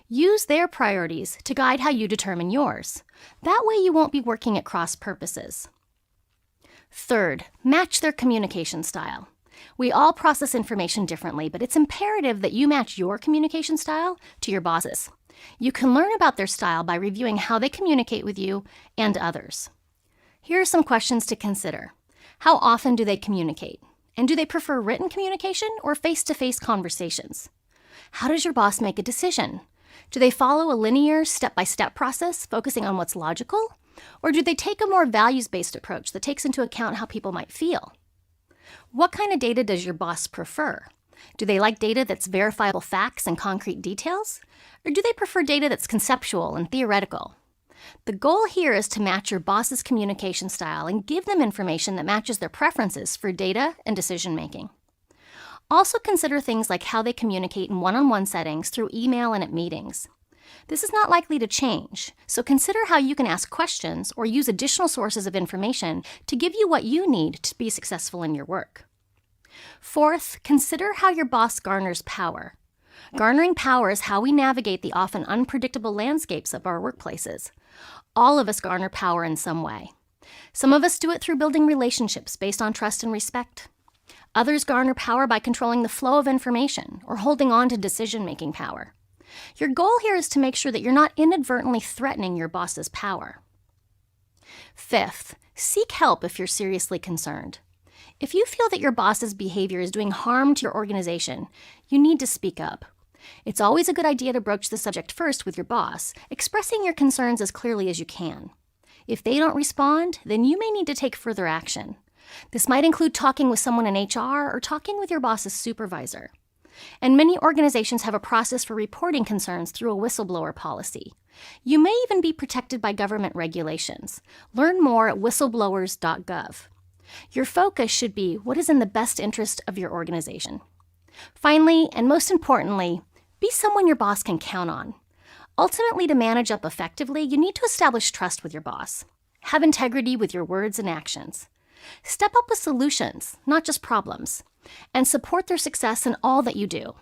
Use their priorities to guide how you determine yours. That way you won't be working at cross purposes. Third, match their communication style. We all process information differently, but it's imperative that you match your communication style to your boss's. You can learn about their style by reviewing how they communicate with you and others. Here are some questions to consider. How often do they communicate? And do they prefer written communication or face-to-face conversations? How does your boss make a decision? Do they follow a linear, step-by-step process focusing on what's logical? Or do they take a more values-based approach that takes into account how people might feel? What kind of data does your boss prefer? Do they like data that's verifiable facts and concrete details? Or do they prefer data that's conceptual and theoretical? The goal here is to match your boss's communication style and give them information that matches their preferences for data and decision-making. Also consider things like how they communicate in one-on-one settings through email and at meetings. This is not likely to change, so consider how you can ask questions or use additional sources of information to give you what you need to be successful in your work. Fourth, consider how your boss garners power. Garnering power is how we navigate the often unpredictable landscapes of our workplaces. All of us garner power in some way. Some of us do it through building relationships based on trust and respect. Others garner power by controlling the flow of information or holding on to decision-making power. Your goal here is to make sure that you're not inadvertently threatening your boss's power. Fifth, seek help if you're seriously concerned. If you feel that your boss's behavior is doing harm to your organization, you need to speak up. It's always a good idea to broach the subject first with your boss, expressing your concerns as clearly as you can. If they don't respond, then you may need to take further action. This might include talking with someone in HR or talking with your boss's supervisor. And many organizations have a process for reporting concerns through a whistleblower policy. You may even be protected by government regulations. Learn more at whistleblowers.gov. Your focus should be what is in the best interest of your organization. Finally, and most importantly, be someone your boss can count on. Ultimately, to manage up effectively, you need to establish trust with your boss. Have integrity with your words and actions. Step up with solutions, not just problems, and support their success in all that you do.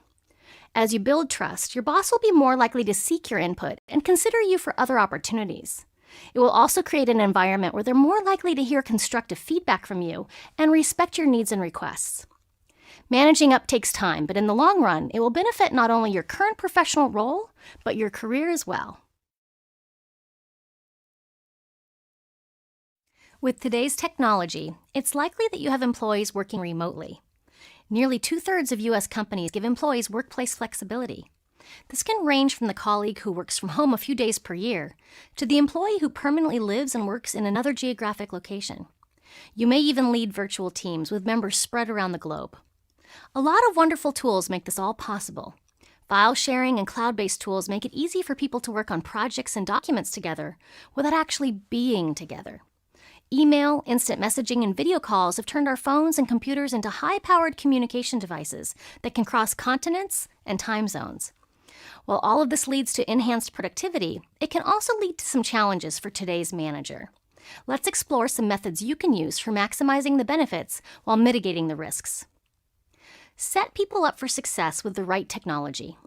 As you build trust, your boss will be more likely to seek your input and consider you for other opportunities. It will also create an environment where they're more likely to hear constructive feedback from you and respect your needs and requests. Managing up takes time, but in the long run, it will benefit not only your current professional role, but your career as well. With today's technology, it's likely that you have employees working remotely. Nearly 2/3 of U.S. companies give employees workplace flexibility. This can range from the colleague who works from home a few days per year to the employee who permanently lives and works in another geographic location. You may even lead virtual teams with members spread around the globe. A lot of wonderful tools make this all possible. File sharing and cloud-based tools make it easy for people to work on projects and documents together without actually being together. Email, instant messaging, and video calls have turned our phones and computers into high-powered communication devices that can cross continents and time zones. While all of this leads to enhanced productivity, it can also lead to some challenges for today's manager. Let's explore some methods you can use for maximizing the benefits while mitigating the risks. Set people up for success with the right technology.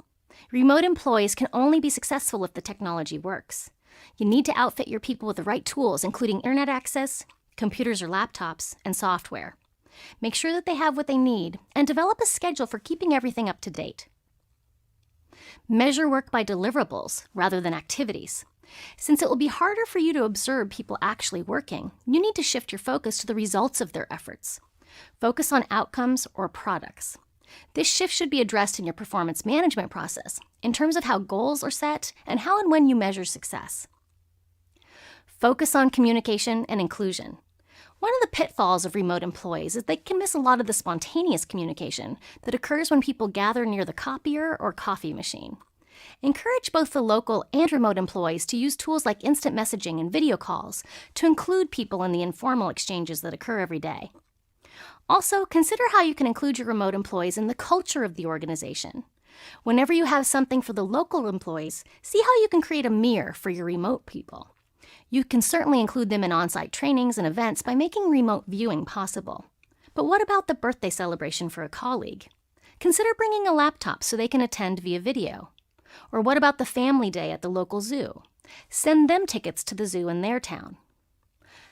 Remote employees can only be successful if the technology works. You need to outfit your people with the right tools, including internet access, computers or laptops, and software. Make sure that they have what they need, and develop a schedule for keeping everything up to date. Measure work by deliverables rather than activities. Since it will be harder for you to observe people actually working, you need to shift your focus to the results of their efforts. Focus on outcomes or products. This shift should be addressed in your performance management process in terms of how goals are set and how and when you measure success. Focus on communication and inclusion. One of the pitfalls of remote employees is they can miss a lot of the spontaneous communication that occurs when people gather near the copier or coffee machine. Encourage both the local and remote employees to use tools like instant messaging and video calls to include people in the informal exchanges that occur every day. Also, consider how you can include your remote employees in the culture of the organization. Whenever you have something for the local employees, see how you can create a mirror for your remote people. You can certainly include them in on-site trainings and events by making remote viewing possible. But what about the birthday celebration for a colleague? Consider bringing a laptop so they can attend via video. Or what about the family day at the local zoo? Send them tickets to the zoo in their town.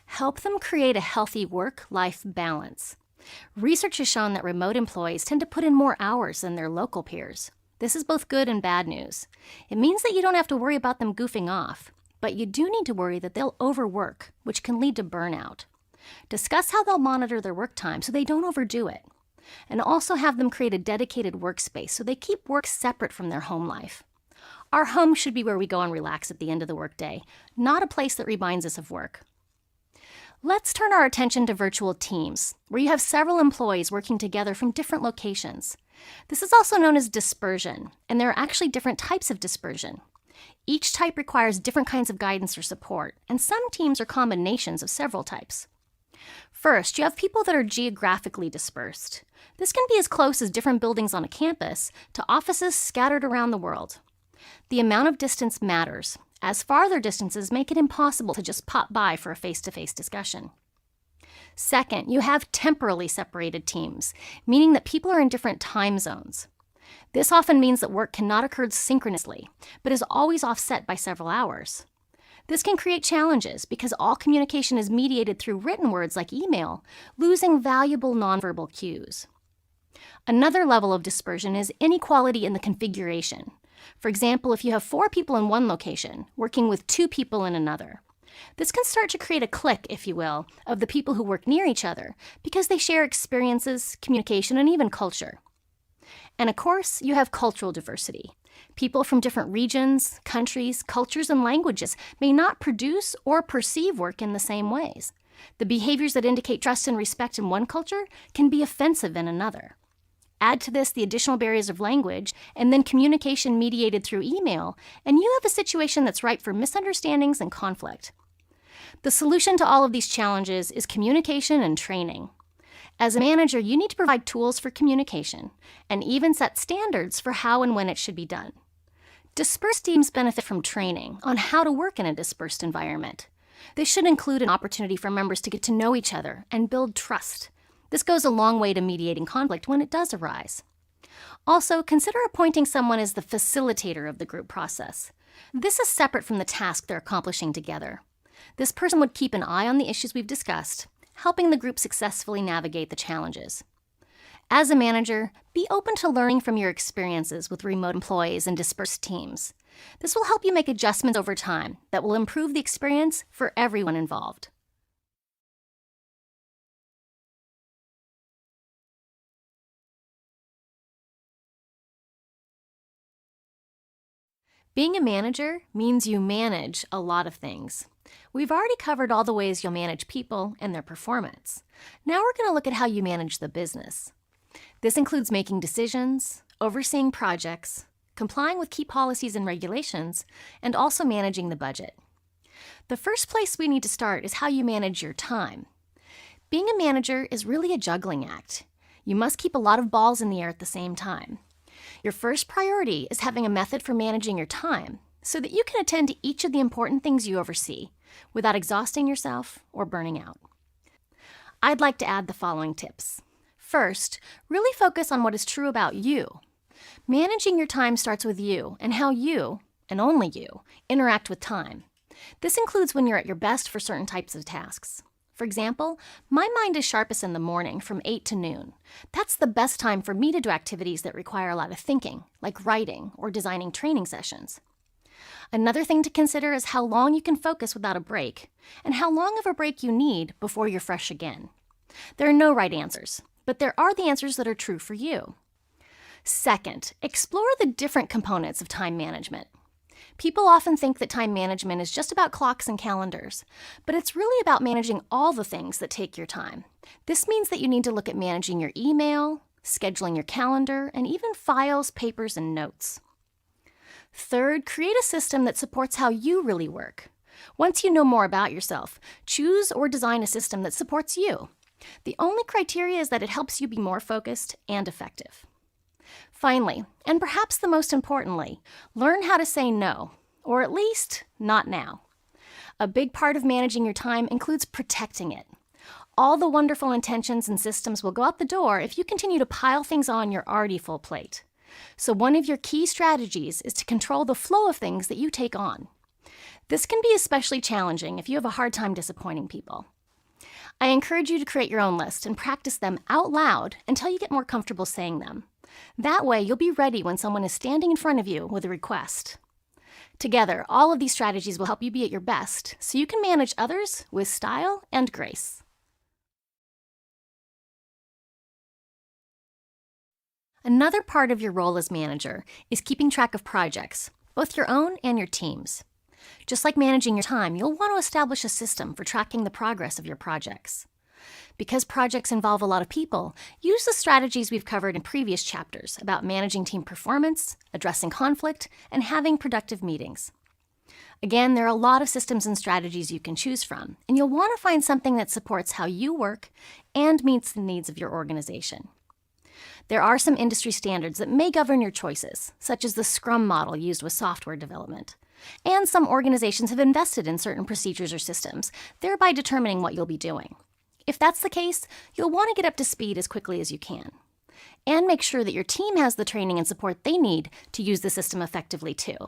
Help them create a healthy work-life balance. Research has shown that remote employees tend to put in more hours than their local peers. This is both good and bad news. It means that you don't have to worry about them goofing off, but you do need to worry that they'll overwork, which can lead to burnout. Discuss how they'll monitor their work time so they don't overdo it. And also have them create a dedicated workspace so they keep work separate from their home life. Our home should be where we go and relax at the end of the workday, not a place that reminds us of work. Let's turn our attention to virtual teams, where you have several employees working together from different locations. This is also known as dispersion, and there are actually different types of dispersion. Each type requires different kinds of guidance or support, and some teams are combinations of several types. First, you have people that are geographically dispersed. This can be as close as different buildings on a campus to offices scattered around the world. The amount of distance matters, as farther distances make it impossible to just pop by for a face-to-face discussion. Second, you have temporally separated teams, meaning that people are in different time zones. This often means that work cannot occur synchronously, but is always offset by several hours. This can create challenges because all communication is mediated through written words like email, losing valuable nonverbal cues. Another level of dispersion is inequality in the configuration. For example, if you have 4 people in one location, working with 2 people in another. This can start to create a clique, if you will, of the people who work near each other because they share experiences, communication, and even culture. And of course, you have cultural diversity. People from different regions, countries, cultures, and languages may not produce or perceive work in the same ways. The behaviors that indicate trust and respect in one culture can be offensive in another. Add to this the additional barriers of language, and then communication mediated through email, and you have a situation that's ripe for misunderstandings and conflict. The solution to all of these challenges is communication and training. As a manager, you need to provide tools for communication, and even set standards for how and when it should be done. Dispersed teams benefit from training on how to work in a dispersed environment. This should include an opportunity for members to get to know each other and build trust. This goes a long way to mediating conflict when it does arise. Also, consider appointing someone as the facilitator of the group process. This is separate from the task they're accomplishing together. This person would keep an eye on the issues we've discussed, helping the group successfully navigate the challenges. As a manager, be open to learning from your experiences with remote employees and dispersed teams. This will help you make adjustments over time that will improve the experience for everyone involved. Being a manager means you manage a lot of things. We've already covered all the ways you'll manage people and their performance. Now we're going to look at how you manage the business. This includes making decisions, overseeing projects, complying with key policies and regulations, and also managing the budget. The first place we need to start is how you manage your time. Being a manager is really a juggling act. You must keep a lot of balls in the air at the same time. Your first priority is having a method for managing your time so that you can attend to each of the important things you oversee without exhausting yourself or burning out. I'd like to add the following tips. First, really focus on what is true about you. Managing your time starts with you and how you, and only you, interact with time. This includes when you're at your best for certain types of tasks. For example, my mind is sharpest in the morning from 8 to noon. That's the best time for me to do activities that require a lot of thinking, like writing or designing training sessions. Another thing to consider is how long you can focus without a break, and how long of a break you need before you're fresh again. There are no right answers, but there are the answers that are true for you. Second, explore the different components of time management. People often think that time management is just about clocks and calendars, but it's really about managing all the things that take your time. This means that you need to look at managing your email, scheduling your calendar, and even files, papers, and notes. Third, create a system that supports how you really work. Once you know more about yourself, choose or design a system that supports you. The only criteria is that it helps you be more focused and effective. Finally, and perhaps the most importantly, learn how to say no, or at least not now. A big part of managing your time includes protecting it. All the wonderful intentions and systems will go out the door if you continue to pile things on your already full plate. So one of your key strategies is to control the flow of things that you take on. This can be especially challenging if you have a hard time disappointing people. I encourage you to create your own list and practice them out loud until you get more comfortable saying them. That way, you'll be ready when someone is standing in front of you with a request. Together, all of these strategies will help you be at your best so you can manage others with style and grace. Another part of your role as manager is keeping track of projects, both your own and your team's. Just like managing your time, you'll want to establish a system for tracking the progress of your projects. Because projects involve a lot of people, use the strategies we've covered in previous chapters about managing team performance, addressing conflict, and having productive meetings. Again, there are a lot of systems and strategies you can choose from, and you'll want to find something that supports how you work and meets the needs of your organization. There are some industry standards that may govern your choices, such as the Scrum model used with software development. And some organizations have invested in certain procedures or systems, thereby determining what you'll be doing. If that's the case, you'll want to get up to speed as quickly as you can. And make sure that your team has the training and support they need to use the system effectively too.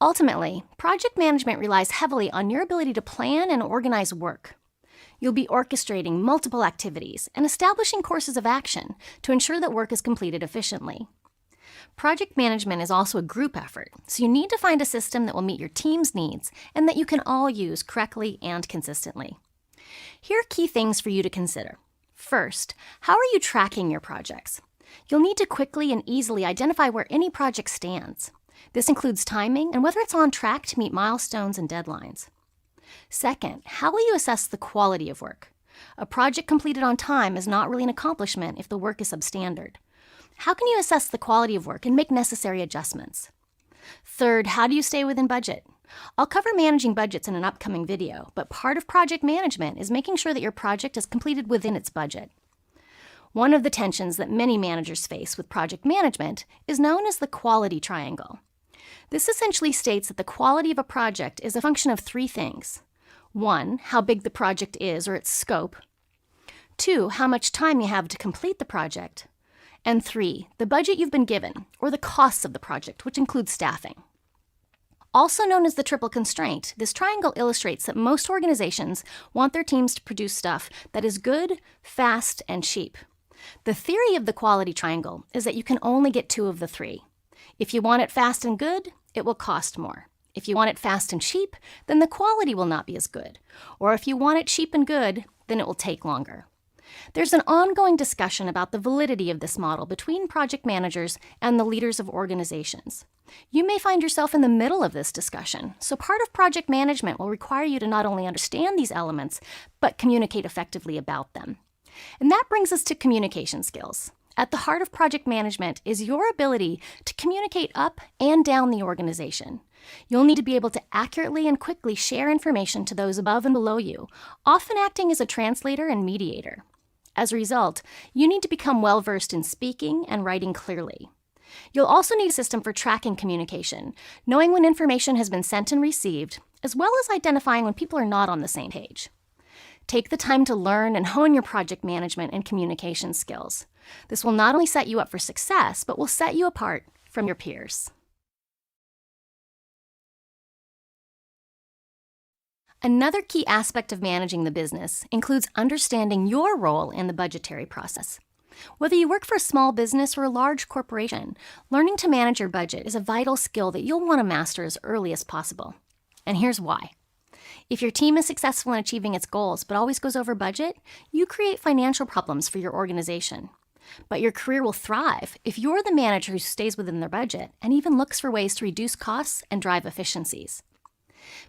Ultimately, project management relies heavily on your ability to plan and organize work. You'll be orchestrating multiple activities and establishing courses of action to ensure that work is completed efficiently. Project management is also a group effort, so you need to find a system that will meet your team's needs and that you can all use correctly and consistently. Here are key things for you to consider. First, how are you tracking your projects? You'll need to quickly and easily identify where any project stands. This includes timing and whether it's on track to meet milestones and deadlines. Second, how will you assess the quality of work? A project completed on time is not really an accomplishment if the work is substandard. How can you assess the quality of work and make necessary adjustments? Third, how do you stay within budget? I'll cover managing budgets in an upcoming video, but part of project management is making sure that your project is completed within its budget. One of the tensions that many managers face with project management is known as the quality triangle. This essentially states that the quality of a project is a function of three things. 1, how big the project is or its scope. 2, how much time you have to complete the project. And 3, the budget you've been given, or the costs of the project, which includes staffing. Also known as the triple constraint, this triangle illustrates that most organizations want their teams to produce stuff that is good, fast, and cheap. The theory of the quality triangle is that you can only get 2 of the 3. If you want it fast and good, it will cost more. If you want it fast and cheap, then the quality will not be as good. Or if you want it cheap and good, then it will take longer. There's an ongoing discussion about the validity of this model between project managers and the leaders of organizations. You may find yourself in the middle of this discussion, so part of project management will require you to not only understand these elements, but communicate effectively about them. And that brings us to communication skills. At the heart of project management is your ability to communicate up and down the organization. You'll need to be able to accurately and quickly share information to those above and below you, often acting as a translator and mediator. As a result, you need to become well-versed in speaking and writing clearly. You'll also need a system for tracking communication, knowing when information has been sent and received, as well as identifying when people are not on the same page. Take the time to learn and hone your project management and communication skills. This will not only set you up for success, but will set you apart from your peers. Another key aspect of managing the business includes understanding your role in the budgetary process. Whether you work for a small business or a large corporation, learning to manage your budget is a vital skill that you'll want to master as early as possible. And here's why. If your team is successful in achieving its goals but always goes over budget, you create financial problems for your organization. But your career will thrive if you're the manager who stays within their budget and even looks for ways to reduce costs and drive efficiencies.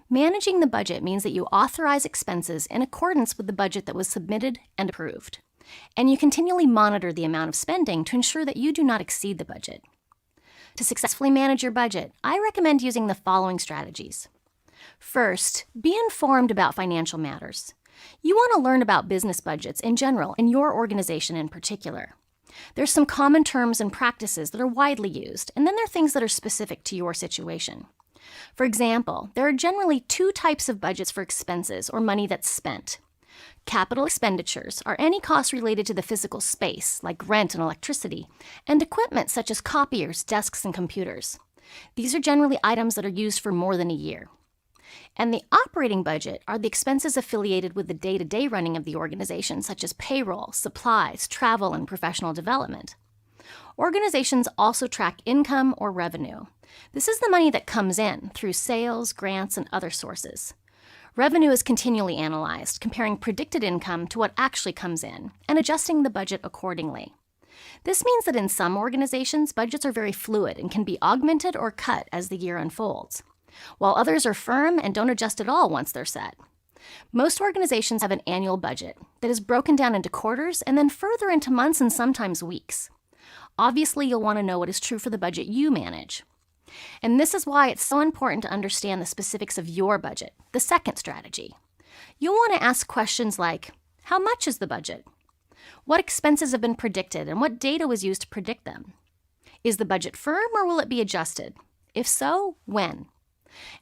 Managing the budget means that you authorize expenses in accordance with the budget that was submitted and approved. And you continually monitor the amount of spending to ensure that you do not exceed the budget. To successfully manage your budget, I recommend using the following strategies. First, be informed about financial matters. You want to learn about business budgets in general and your organization in particular. There's some common terms and practices that are widely used, and then there are things that are specific to your situation. For example, there are generally 2 types of budgets for expenses or money that's spent. Capital expenditures are any costs related to the physical space, like rent and electricity, and equipment such as copiers, desks, and computers. These are generally items that are used for more than a year. And the operating budget are the expenses affiliated with the day-to-day running of the organization, such as payroll, supplies, travel, and professional development. Organizations also track income or revenue. This is the money that comes in through sales, grants, and other sources. Revenue is continually analyzed, comparing predicted income to what actually comes in, and adjusting the budget accordingly. This means that in some organizations, budgets are very fluid and can be augmented or cut as the year unfolds, while others are firm and don't adjust at all once they're set. Most organizations have an annual budget that is broken down into quarters and then further into months and sometimes weeks. Obviously, you'll want to know what is true for the budget you manage. And this is why it's so important to understand the specifics of your budget, the second strategy. You'll want to ask questions like, how much is the budget? What expenses have been predicted and what data was used to predict them? Is the budget firm or will it be adjusted? If so, when?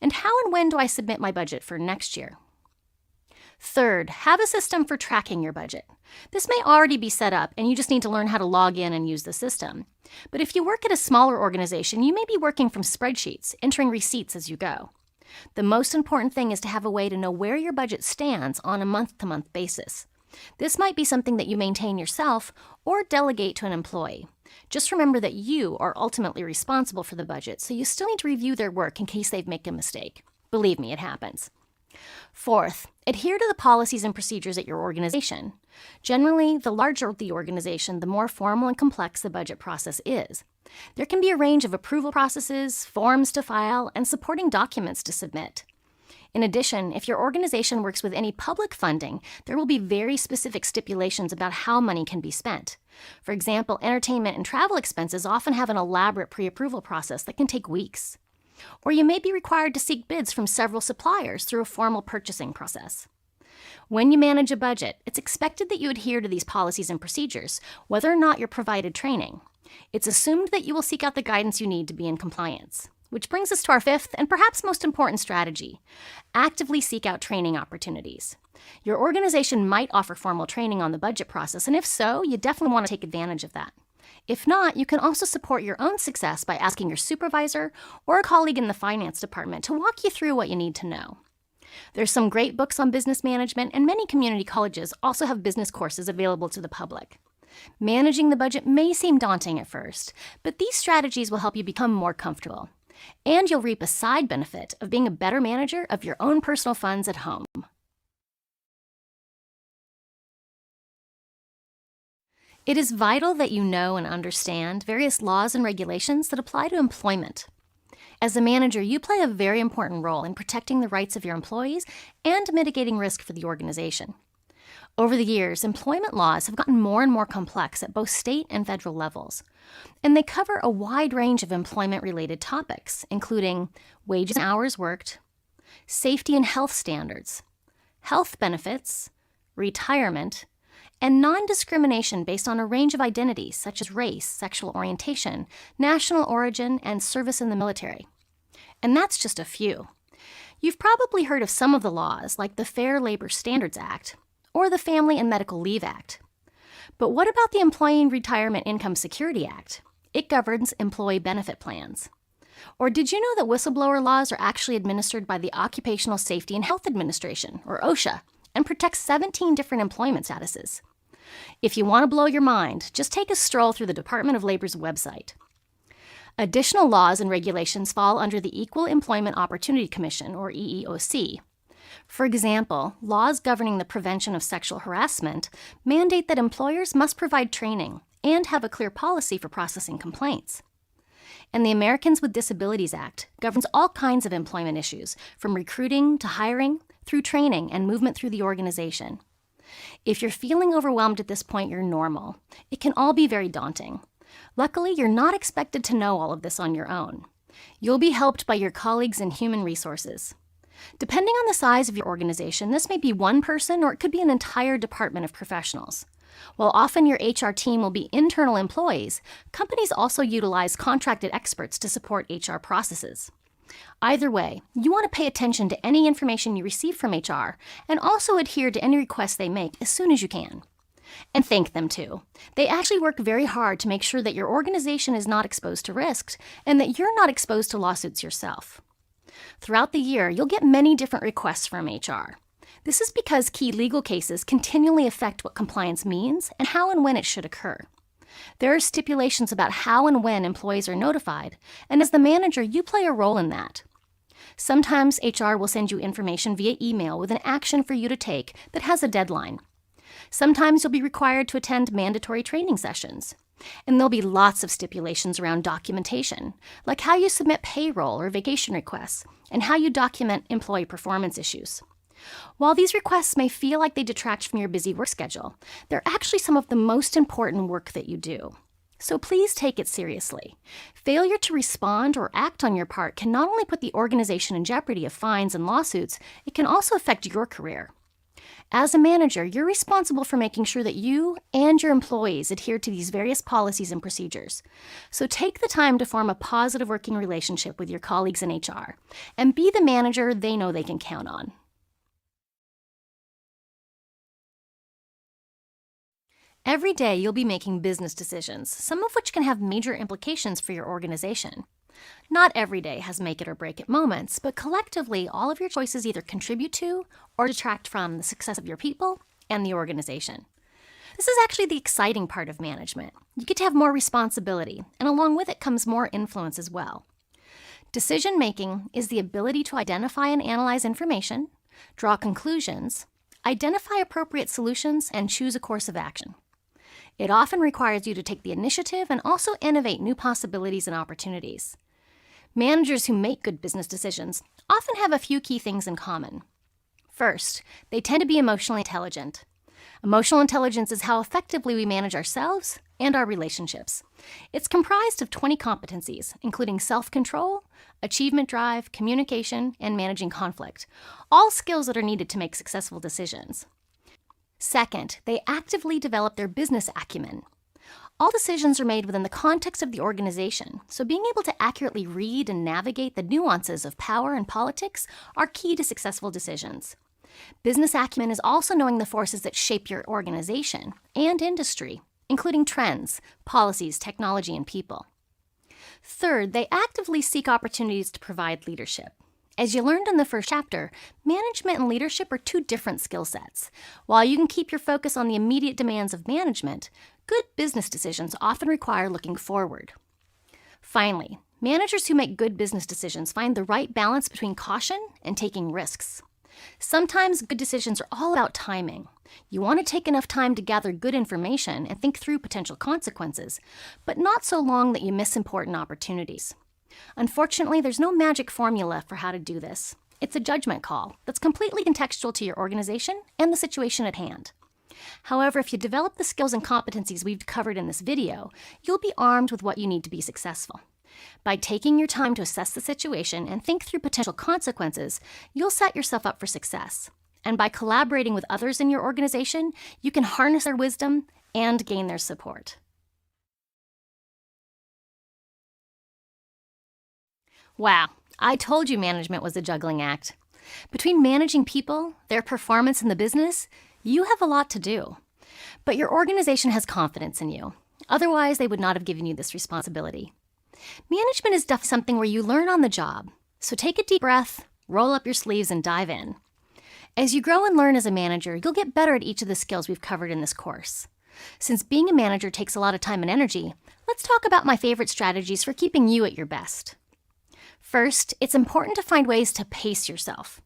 And how and when do I submit my budget for next year? Third, have a system for tracking your budget. This may already be set up and you just need to learn how to log in and use the system. But if you work at a smaller organization, you may be working from spreadsheets, entering receipts as you go. The most important thing is to have a way to know where your budget stands on a month-to-month basis. This might be something that you maintain yourself or delegate to an employee. Just remember that you are ultimately responsible for the budget, so you still need to review their work in case they've made a mistake. Believe me, it happens. Fourth, adhere to the policies and procedures at your organization. Generally, the larger the organization, the more formal and complex the budget process is. There can be a range of approval processes, forms to file, and supporting documents to submit. In addition, if your organization works with any public funding, there will be very specific stipulations about how money can be spent. For example, entertainment and travel expenses often have an elaborate pre-approval process that can take weeks. Or you may be required to seek bids from several suppliers through a formal purchasing process. When you manage a budget, it's expected that you adhere to these policies and procedures, whether or not you're provided training. It's assumed that you will seek out the guidance you need to be in compliance. Which brings us to our fifth and perhaps most important strategy. Actively seek out training opportunities. Your organization might offer formal training on the budget process, and if so, you definitely want to take advantage of that. If not, you can also support your own success by asking your supervisor or a colleague in the finance department to walk you through what you need to know. There's some great books on business management, and many community colleges also have business courses available to the public. Managing the budget may seem daunting at first, but these strategies will help you become more comfortable. And you'll reap a side benefit of being a better manager of your own personal funds at home. It is vital that you know and understand various laws and regulations that apply to employment. As a manager, you play a very important role in protecting the rights of your employees and mitigating risk for the organization. Over the years, employment laws have gotten more and more complex at both state and federal levels, and they cover a wide range of employment-related topics, including wages and hours worked, safety and health standards, health benefits, retirement, and non-discrimination based on a range of identities such as race, sexual orientation, national origin, and service in the military. And that's just a few. You've probably heard of some of the laws, like the Fair Labor Standards Act, or the Family and Medical Leave Act. But what about the Employee Retirement Income Security Act? It governs employee benefit plans. Or did you know that whistleblower laws are actually administered by the Occupational Safety and Health Administration, or OSHA, and protects 17 different employment statuses? If you want to blow your mind, just take a stroll through the Department of Labor's website. Additional laws and regulations fall under the Equal Employment Opportunity Commission, or EEOC. For example, laws governing the prevention of sexual harassment mandate that employers must provide training and have a clear policy for processing complaints. And the Americans with Disabilities Act governs all kinds of employment issues, from recruiting to hiring, through training and movement through the organization. If you're feeling overwhelmed at this point, you're normal. It can all be very daunting. Luckily, you're not expected to know all of this on your own. You'll be helped by your colleagues in human resources. Depending on the size of your organization, this may be one person or it could be an entire department of professionals. While often your HR team will be internal employees, companies also utilize contracted experts to support HR processes. Either way, you want to pay attention to any information you receive from HR and also adhere to any requests they make as soon as you can. And thank them too. They actually work very hard to make sure that your organization is not exposed to risks and that you're not exposed to lawsuits yourself. Throughout the year, you'll get many different requests from HR. This is because key legal cases continually affect what compliance means and how and when it should occur. There are stipulations about how and when employees are notified, and as the manager, you play a role in that. Sometimes HR will send you information via email with an action for you to take that has a deadline. Sometimes you'll be required to attend mandatory training sessions. And there'll be lots of stipulations around documentation, like how you submit payroll or vacation requests, and how you document employee performance issues. While these requests may feel like they detract from your busy work schedule, they're actually some of the most important work that you do. So please take it seriously. Failure to respond or act on your part can not only put the organization in jeopardy of fines and lawsuits, it can also affect your career. As a manager, you're responsible for making sure that you and your employees adhere to these various policies and procedures. So take the time to form a positive working relationship with your colleagues in HR and be the manager they know they can count on. Every day, you'll be making business decisions, some of which can have major implications for your organization. Not every day has make it or break it moments, but collectively, all of your choices either contribute to or detract from the success of your people and the organization. This is actually the exciting part of management. You get to have more responsibility, and along with it comes more influence as well. Decision-making is the ability to identify and analyze information, draw conclusions, identify appropriate solutions, and choose a course of action. It often requires you to take the initiative and also innovate new possibilities and opportunities. Managers who make good business decisions often have a few key things in common. First, they tend to be emotionally intelligent. Emotional intelligence is how effectively we manage ourselves and our relationships. It's comprised of 20 competencies, including self-control, achievement drive, communication, and managing conflict, all skills that are needed to make successful decisions. Second, they actively develop their business acumen. All decisions are made within the context of the organization, so being able to accurately read and navigate the nuances of power and politics are key to successful decisions. Business acumen is also knowing the forces that shape your organization and industry, including trends, policies, technology, and people. Third, they actively seek opportunities to provide leadership. As you learned in the first chapter, management and leadership are two different skill sets. While you can keep your focus on the immediate demands of management, good business decisions often require looking forward. Finally, managers who make good business decisions find the right balance between caution and taking risks. Sometimes good decisions are all about timing. You want to take enough time to gather good information and think through potential consequences, but not so long that you miss important opportunities. Unfortunately, there's no magic formula for how to do this. It's a judgment call that's completely contextual to your organization and the situation at hand. However, if you develop the skills and competencies we've covered in this video, you'll be armed with what you need to be successful. By taking your time to assess the situation and think through potential consequences, you'll set yourself up for success. And by collaborating with others in your organization, you can harness their wisdom and gain their support. Wow, I told you management was a juggling act. Between managing people, their performance in the business, you have a lot to do. But your organization has confidence in you. Otherwise, they would not have given you this responsibility. Management is definitely something where you learn on the job. So take a deep breath, roll up your sleeves, and dive in. As you grow and learn as a manager, you'll get better at each of the skills we've covered in this course. Since being a manager takes a lot of time and energy, let's talk about my favorite strategies for keeping you at your best. First, it's important to find ways to pace yourself.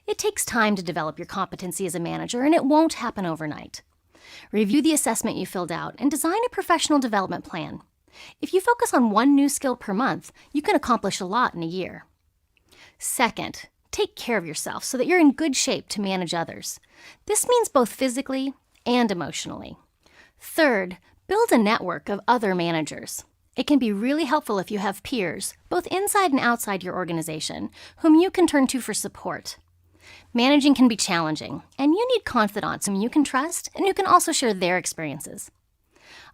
It takes time to develop your competency as a manager, and it won't happen overnight. Review the assessment you filled out and design a professional development plan. If you focus on one new skill per month, you can accomplish a lot in a year. Second, take care of yourself so that you're in good shape to manage others. This means both physically and emotionally. Third, build a network of other managers. It can be really helpful if you have peers, both inside and outside your organization, whom you can turn to for support. Managing can be challenging, and you need confidants whom you can trust and who can also share their experiences.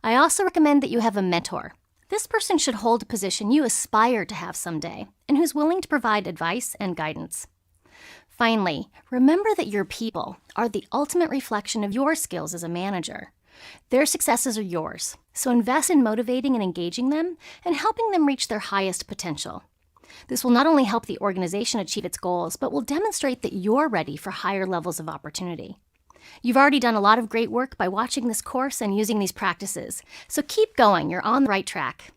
I also recommend that you have a mentor. This person should hold a position you aspire to have someday, and who's willing to provide advice and guidance. Finally, remember that your people are the ultimate reflection of your skills as a manager. Their successes are yours, so invest in motivating and engaging them and helping them reach their highest potential. This will not only help the organization achieve its goals, but will demonstrate that you're ready for higher levels of opportunity. You've already done a lot of great work by watching this course and using these practices. So keep going, you're on the right track.